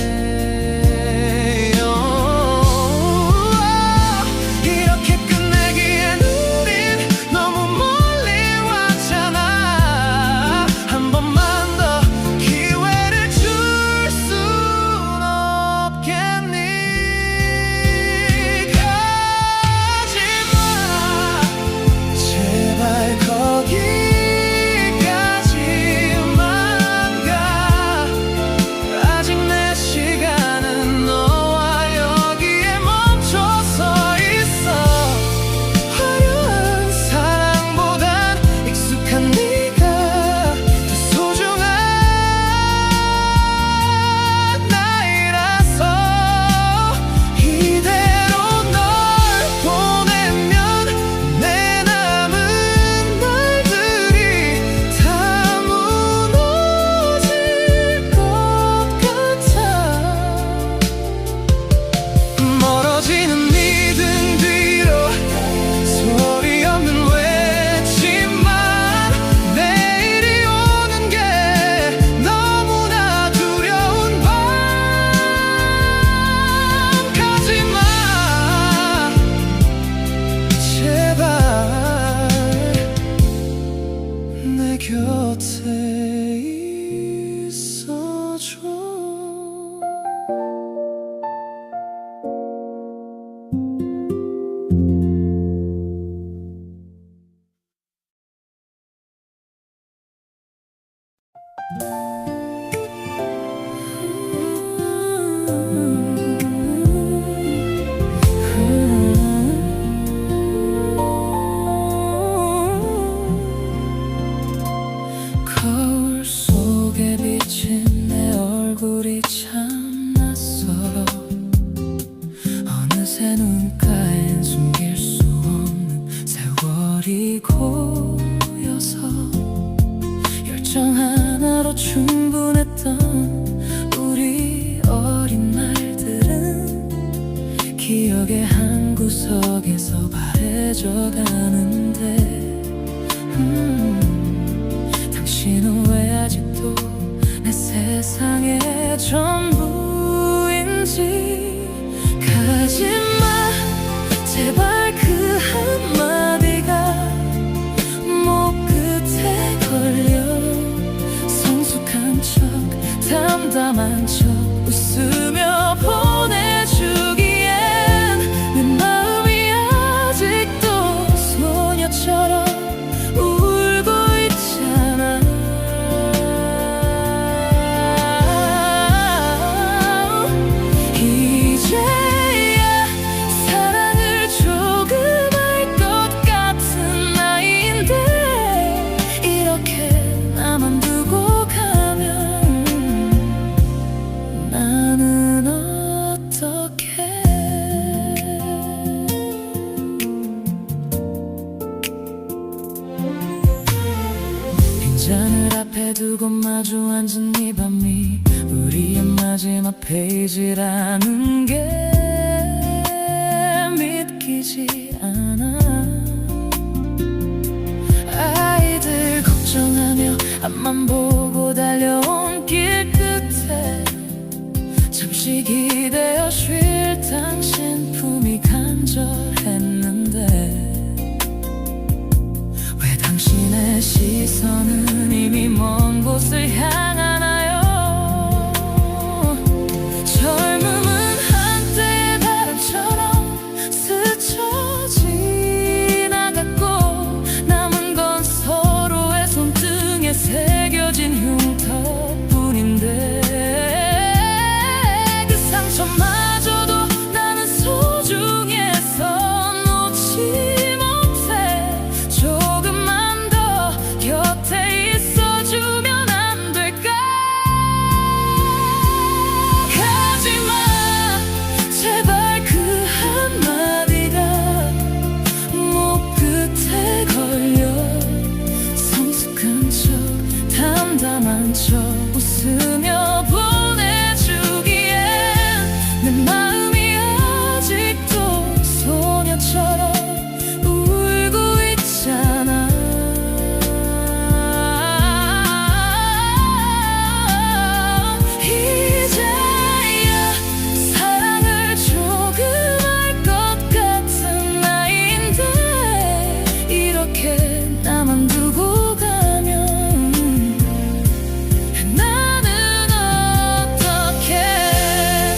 이렇게 끝내기엔 우린 너무 멀리 왔잖아. 한 번만 더 기회를 줄 순 없겠니? 가지마 제발 거기까지만 가. 아직 내 시간은 너와 여기에 멈춰서 있어. 화려한 사랑보단 익숙한 네가 더 소중한 나이라서. 이대로 널 보내면 내 남은 날들이 다 무너질 것 같아. 멀어지는 네 등 뒤로 소리 없는 외침만. 내일이 오는 게 너무나 두려운 밤. 가지마 제발 내 곁에 있어줘. 거울 속에 비친 내 얼굴이 참 낯설어. 어느새 눈가엔 숨길 수 없는 세월이 고여서 열정 하나로 충분했던 우리 어린 날들은 기억의 한 구석에서 바래져 가는데, 당신은 왜 아직도 내 세상의 전부인지. 가지마 제발 그 한마디가 목 끝에 걸려. 성숙한 척 담담한 척 웃으며 보내주기엔 내 마음이 아직도 소녀처럼 울고 있잖아. 이제야 사랑을 조금 알 것 같은 나이인데, 이렇게 나만 두고 마지막 페이지라는 게 믿기지 않아. 아이들 걱정하며 앞만 보고 달려온 길 끝에 잠시 기대어 쉴 당신 품이 간절했는데 왜 당신의 시선은 이미 먼 곳을 향하나요? 젊음은 한때의 바람처럼 스쳐 지나갔고 남은 건 서로의 손등에 새겨진 흉터뿐인데 그 상처마저도 나는 소중해서 놓지 못해. 조금만 더 곁에 있어주면 안 될까? 가지마 제발 그 한마디가 목 끝에 걸려. 성숙한 척 담담한 척 웃으며 보내주기엔 내 마음이 아직도 소녀처럼 울고 있잖아. 이제야 사랑을 조금 알 것 같은 나이인데 이렇게 나만 두고 가면 나는 어떡해.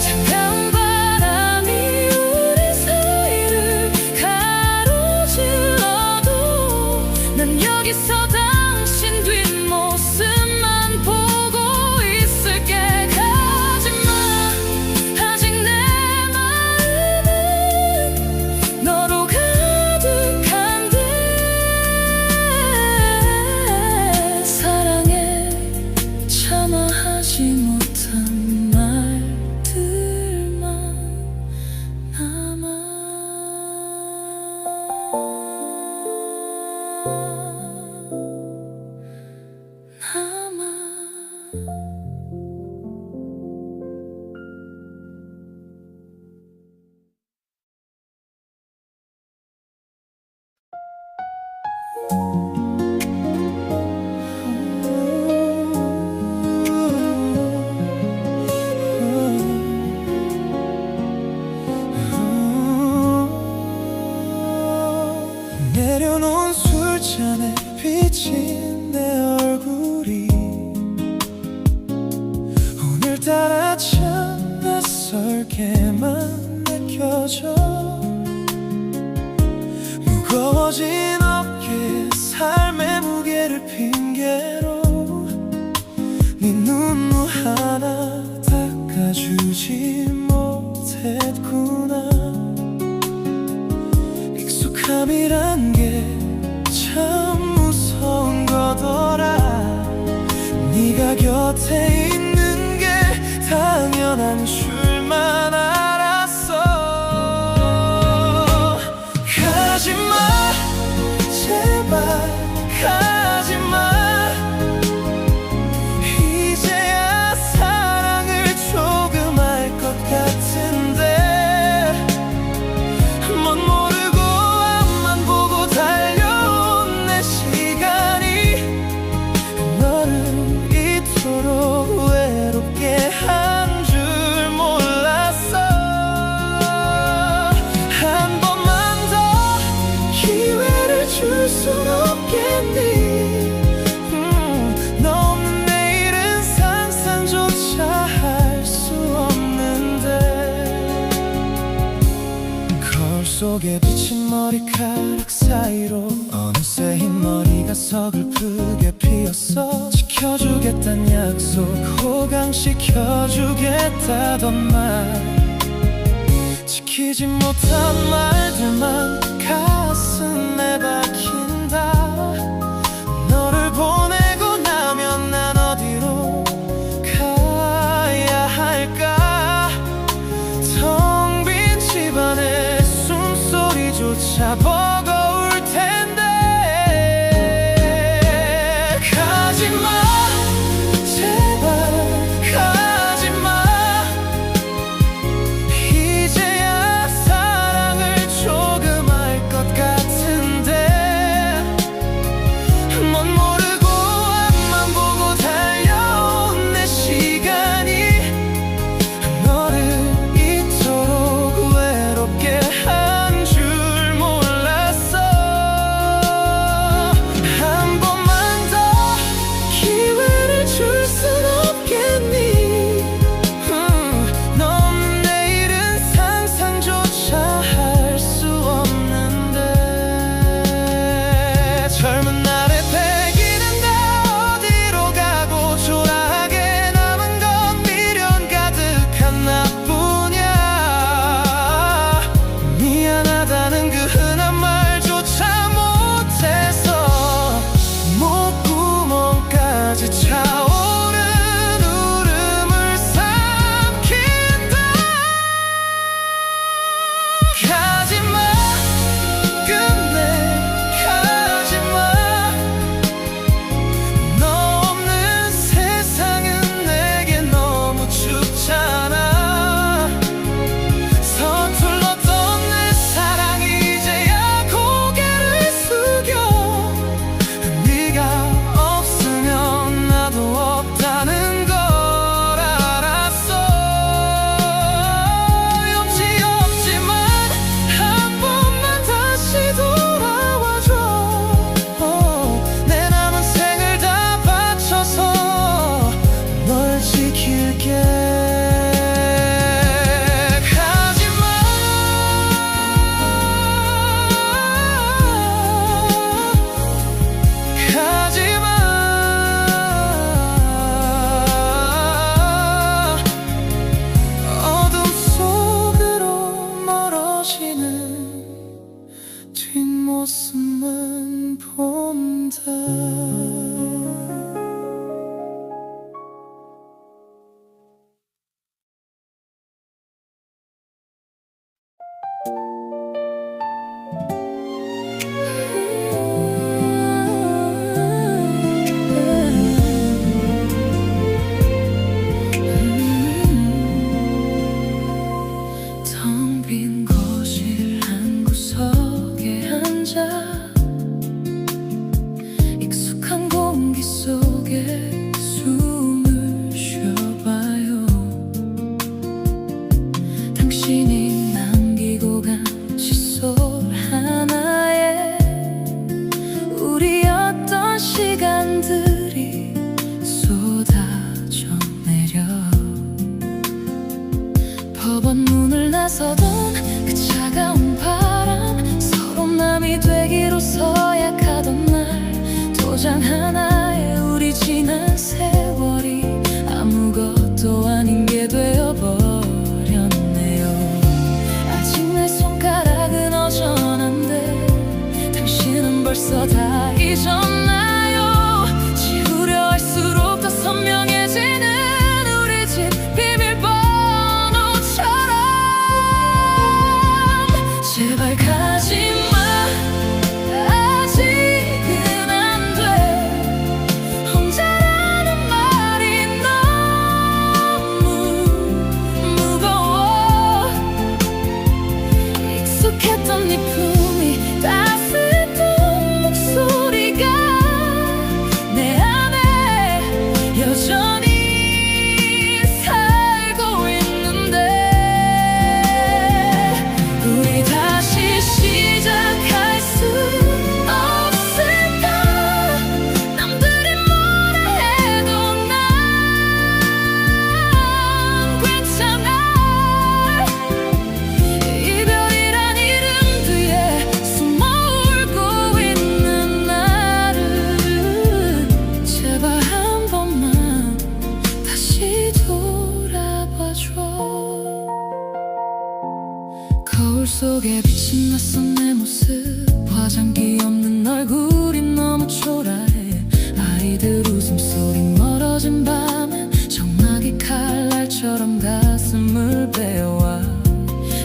차가운 바람이 우리 사이를 가로질러도 난 여기서 당신 뒷모습만 보고 있을게. 가지마 아직 내 마음은 너로 가득한데 사랑에 참아 하지 못한 말들만 남아. 내려놓은 술잔에 비친 내 얼굴이 오늘따라 참 낯설게만 느껴져. 무거워진 어깨에 삶의 무게를 핑계로 네 눈물 하나 닦아주지 못했구나. 익숙함이란 게 참 무서운 거더라. 네가 곁에 있는 게 당연한 줄만 알았어. 가지마 제발 가지마. 이제야 사랑을 조금 알 것 같은데 못 모르고 앞만 보고 달려온 내 시간이 너를 이토록 외롭게 한 줄 몰랐어. 한 번만 더 기회를 줄 순 없겠니? 너 없는 내일은 상상조차 할 수 없는데 거울 속에 비친 머리카락 사이로 어느새 흰머리가 서글프게 피었어. 지켜주겠단 약속 호강시켜주겠다던 말 지키지 못한 말들만 가슴에 박힌다. 너를 보내고 나면 난 어디로 가야 할까? 텅 빈 집안의 숨소리조차 버거울 텐데 가지마 제발 가지마. 나서던 그 차가운 바람, 서로 남이 되기로서 약하던 날, 도장 하나에 우리 지난 세월이 아무것도 아닌 게 되어버렸네요. 아직 내 손가락은 어전한데 당신은 벌써 다 잊었나요? 지우려 할수록 더 선명해지는 우리 집 비밀번호처럼. 제발 가지마, 아직은 안 돼. 혼자라는 말이 너무 무거워. 익숙했던 네 품이 따스했던 목소리가 내 안에 여전히 살고 있는데, 우리 다시 시작할 수 없을까? 남들이 뭐라 해도 난 괜찮아. 이별이란 이름 뒤에 숨어 울고 있는 나를 제발 한 번만 다시 돌아봐줘. 거울 속에 비친 낯선 내 모습, 화장기 없는 얼굴이 너무 초라해. 아이들 웃음소리 멀어진 밤엔 정막이 칼날처럼 가슴을 베어와.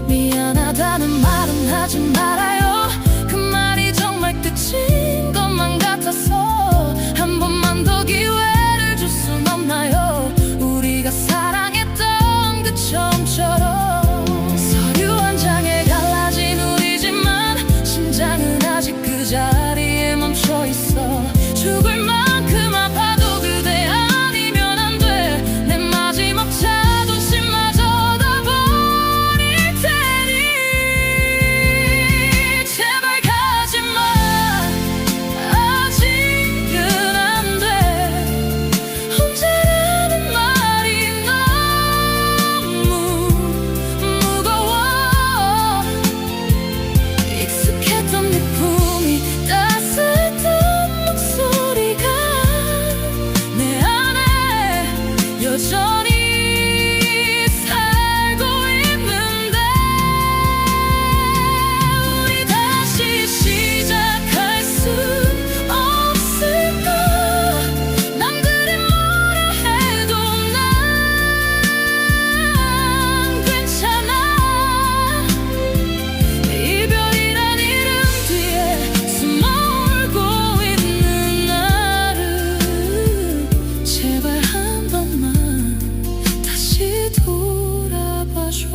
미안하다는 말은 하지 말아요. 그 말이 정말 끝인 것만 같아서 한 번만 더 기회를 줄 순 없나요? 우리가 사랑했던 그 처음처럼. 서류 한 장에 갈라진 우리지만 심장은 아직 그 자리에 멈춰 있어. 죽을 만큼 아파도 그대 아니면 안 돼. 내 마지막 자존심마저 다 버릴 테니 제발 가지마, 아직은 안 돼. 혼자라는 말이 너무 무거워. 익숙했던 네 품이 따스했던 목소리가 내 안에 여전히 살고 있는데, 우리 다시 시작할 수 없을까? 남들이 뭐라 해도 난 괜찮아. 이별이란 이름 뒤에 숨어 울고 있는 나를 제발 한 번만 다시 돌아봐줘.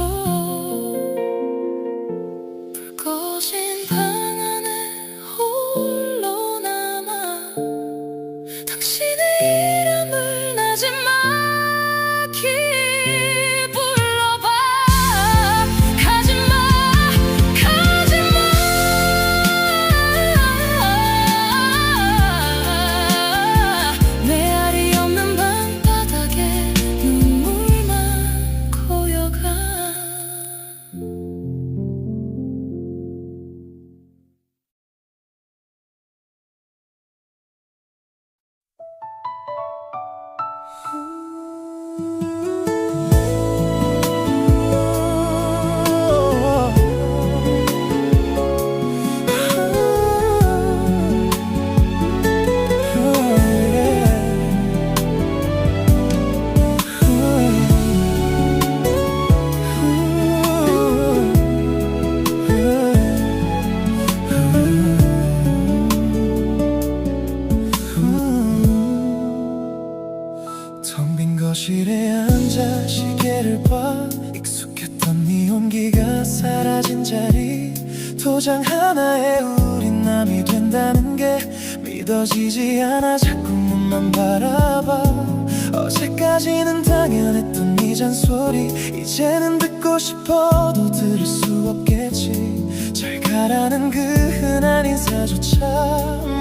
불 꺼진 방 안에 홀로 남아 당신의 이름을 나지막히 불러봐. 가지마, 가지마. 메아리 없는 방바닥에 눈물만 고여가. 텅 빈 거실에 앉아 시계를 봐. 익숙했던 네 온기가 사라진 자리, 도장 하나에 우린 남이 된다는 게 믿어지지 않아. 자꾸 눈만 바라봐. 어제까지는 당연했던 네 잔소리 이제는 듣고 싶어도 들을 수 없겠지. 잘 가라는 그 흔한 인사조차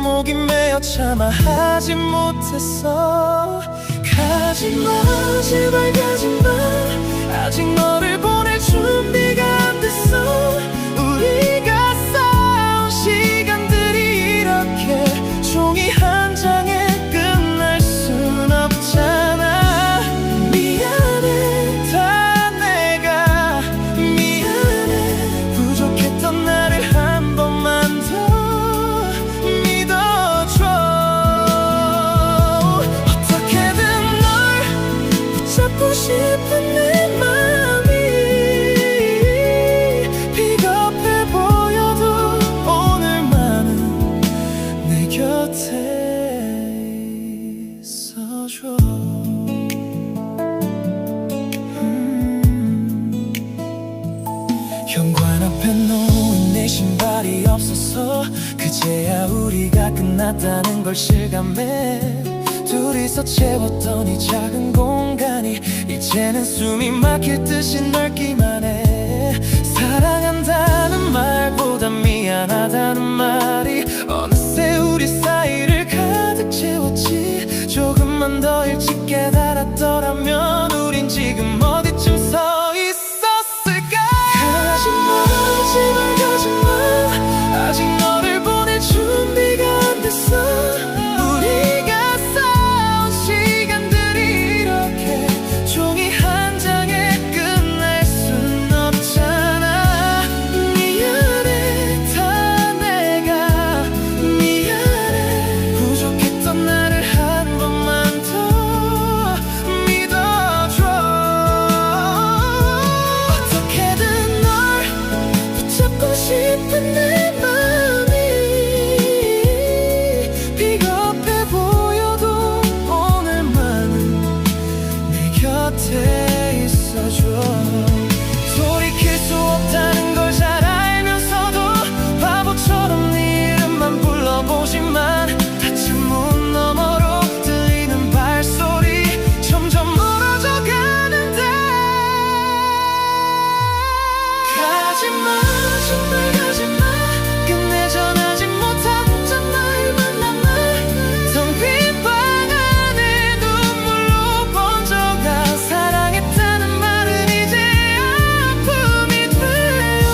목이 메어 참아 하지 못했어. 가지마, 제발 가지마. 아직 너를 보낼 준비가 옆에 놓은 내 신발이 없어서 그제야 우리가 끝났다는 걸 실감해. 둘이서 채웠던 이 작은 공간이 이제는 숨이 막힐 듯이 넓기만 해. 사랑한다는 말보다 미안하다는 말이 어느새 우리 사이를 가득 채웠지. 조금만 더 일찍 깨달았더라면 우린 지금 어디쯤 서 있었을까. 가지마 제발 가지마. 아직 너를 보낼 준비가 안 됐어. 우리가 쌓아온 시간들이 이렇게 종이 한 장에 끝날 순 없잖아. 미안해 다 내가 미안해. 부족했던 나를 한 번만 더 믿어줘. 어떻게든 널 붙잡고 싶은 내 맘이 비겁해 보여도 오늘만은 내 곁에 있어줘. 돌이킬 수 없다는 걸 잘 알면서도 바보처럼 네 이름만 불러보지만 닫힌 문 너머로 들리는 발소리 점점 멀어져 가는데. 가지마 정말 가지마. 끝내 전하지 못한 전화를 만나 텅 빈 방 안에 눈물로 번져가. 사랑했다는 말은 이제 아픔이 돼요.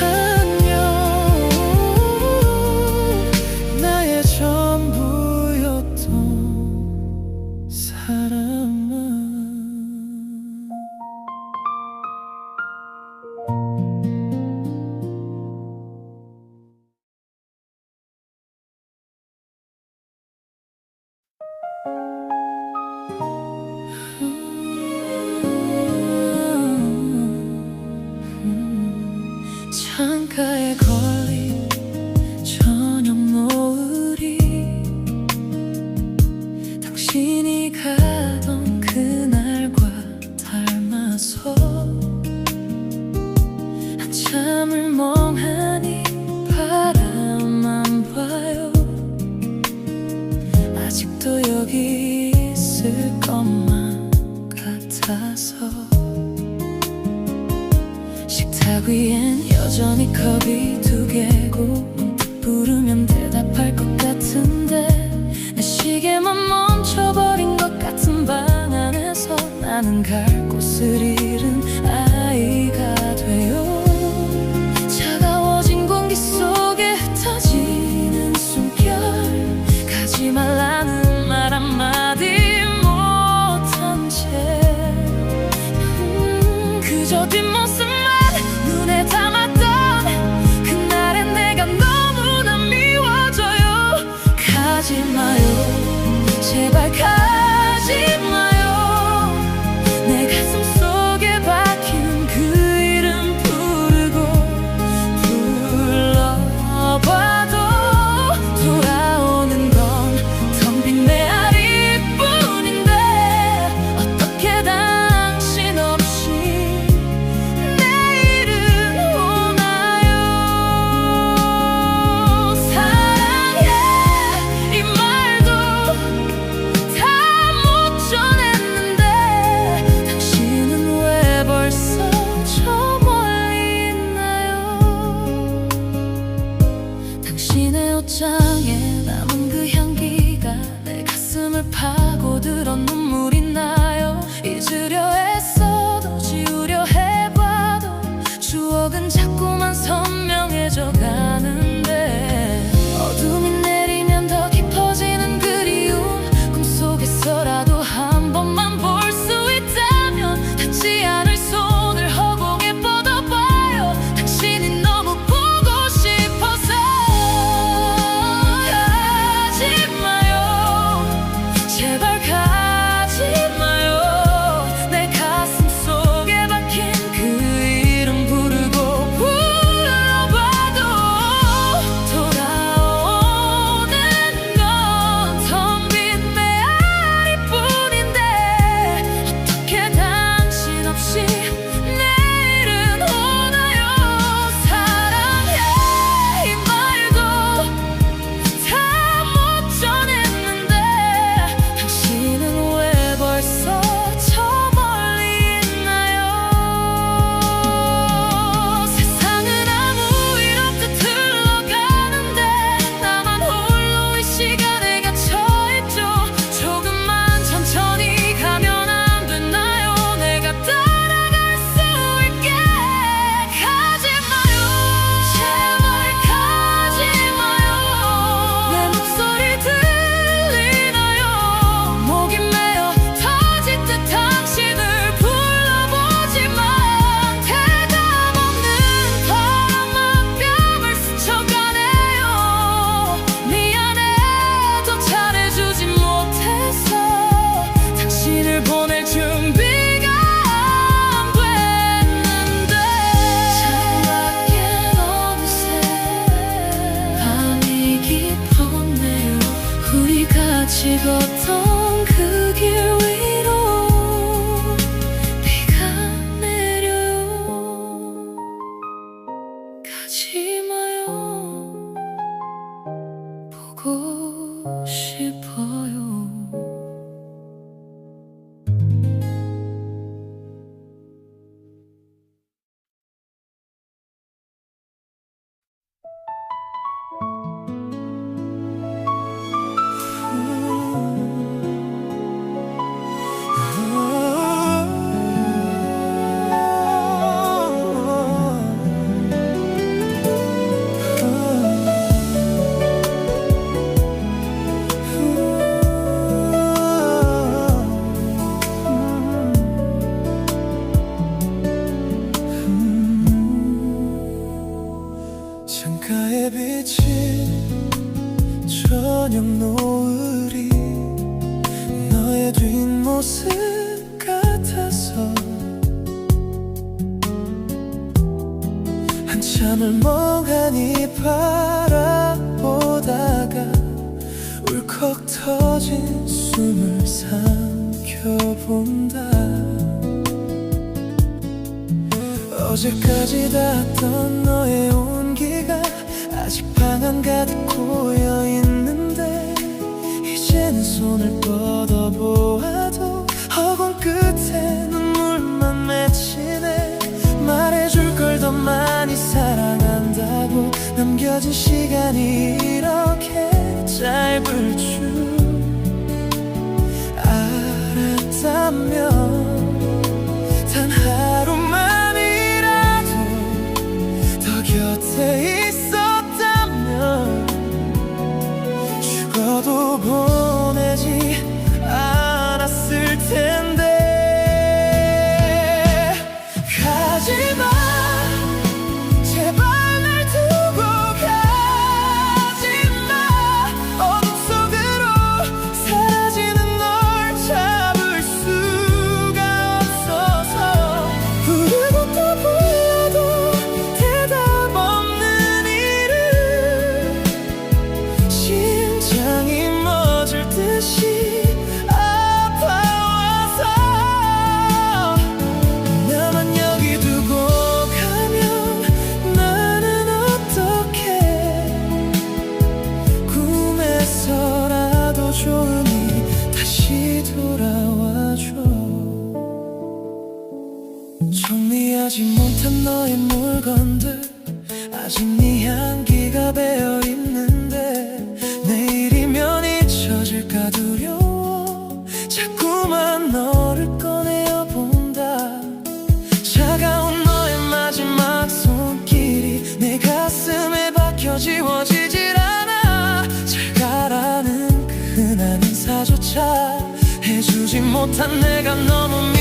안녕 나의 전부였던 사람아. 창가에 걸린 저녁 노을이 당신이 가던 그날과 닮아서 한참을 멍하니 바라만 봐요. 아직도 여기 있을 것만 같아서 식탁 위엔 여전히 컵이 두 개고 문득 부르면 대답할 것 같은데 내 시계만 멈춰버린 것 같은 방 안에서 나는 갈 곳을 잃은 아이가 돼요. 차가워진 공기 속에 흩어지는 숨결. 가지 말라는 말 한마디 못한 채 그저 뒷모습만 눈에 담았던 그날의 내가 너무나 미워져요. 가지 마요 제발 가지 마요. 내 가슴 속에 박힌 그 이름 부르고 불러봐도 돌아오는 건 텅 빈 메아리뿐인데 어떻게 당신 없이 내일은 오나요. 사랑해 이 말도 다 못 전했는데 당신은 왜 벌써 저 멀리 있나요. 당신의 옷장에 남은 그 향기가 내 가슴을 파고들어 눈물이 나요. 잊으려 애써도 지우려 해봐도 추억은 자꾸만 선명해져 가는데 어둠이 내리면 더 깊어지는 그리움. 꿈속에서라도 한 번만 볼 수 있다면 닿지 않을 손을 허공에 뻗어봐요. 당신이 너무 보고 싶어서. 가지 마요 제발 가지 마요. 내 같아서 한참을 멍하니 바라보다가 울컥 터진 숨을 삼켜본다. 어제까지 닿았던 너의 온기가 아직 방 한가득 고여있는데 이제는 손을 뻗어보아도 허공 끝에 눈물만 맺히네. 말해줄 걸 더 많이 사랑한다고 남겨진 시간이 이렇게 짧을 줄 알았다면 단 하루만이라도 더 곁에 있었다면 죽어도 보내지 않았을 텐데. 가지마 제발 날 두고 가지마. 어둠 속으로 사라지는 널 잡을 수가 없어서 부르고 또 불러도 대답 없는 이름 심장이 멎을 듯이 아파와서 나만 여기 두고 가면 나는 어떡해. 꿈에서라도 좋으니 다시 돌아와줘. 정리하지 못한 너의 물건들 아직 네 향기가 배어있는데 내일이면 잊혀질까 두려워. 자꾸만 너를 꺼내어 본다. 차가운 너의 마지막 손길이 내 가슴에 박혀 지워지질 않아. 잘 가라는 흔한 인사조차 해주지 못한 내가 너무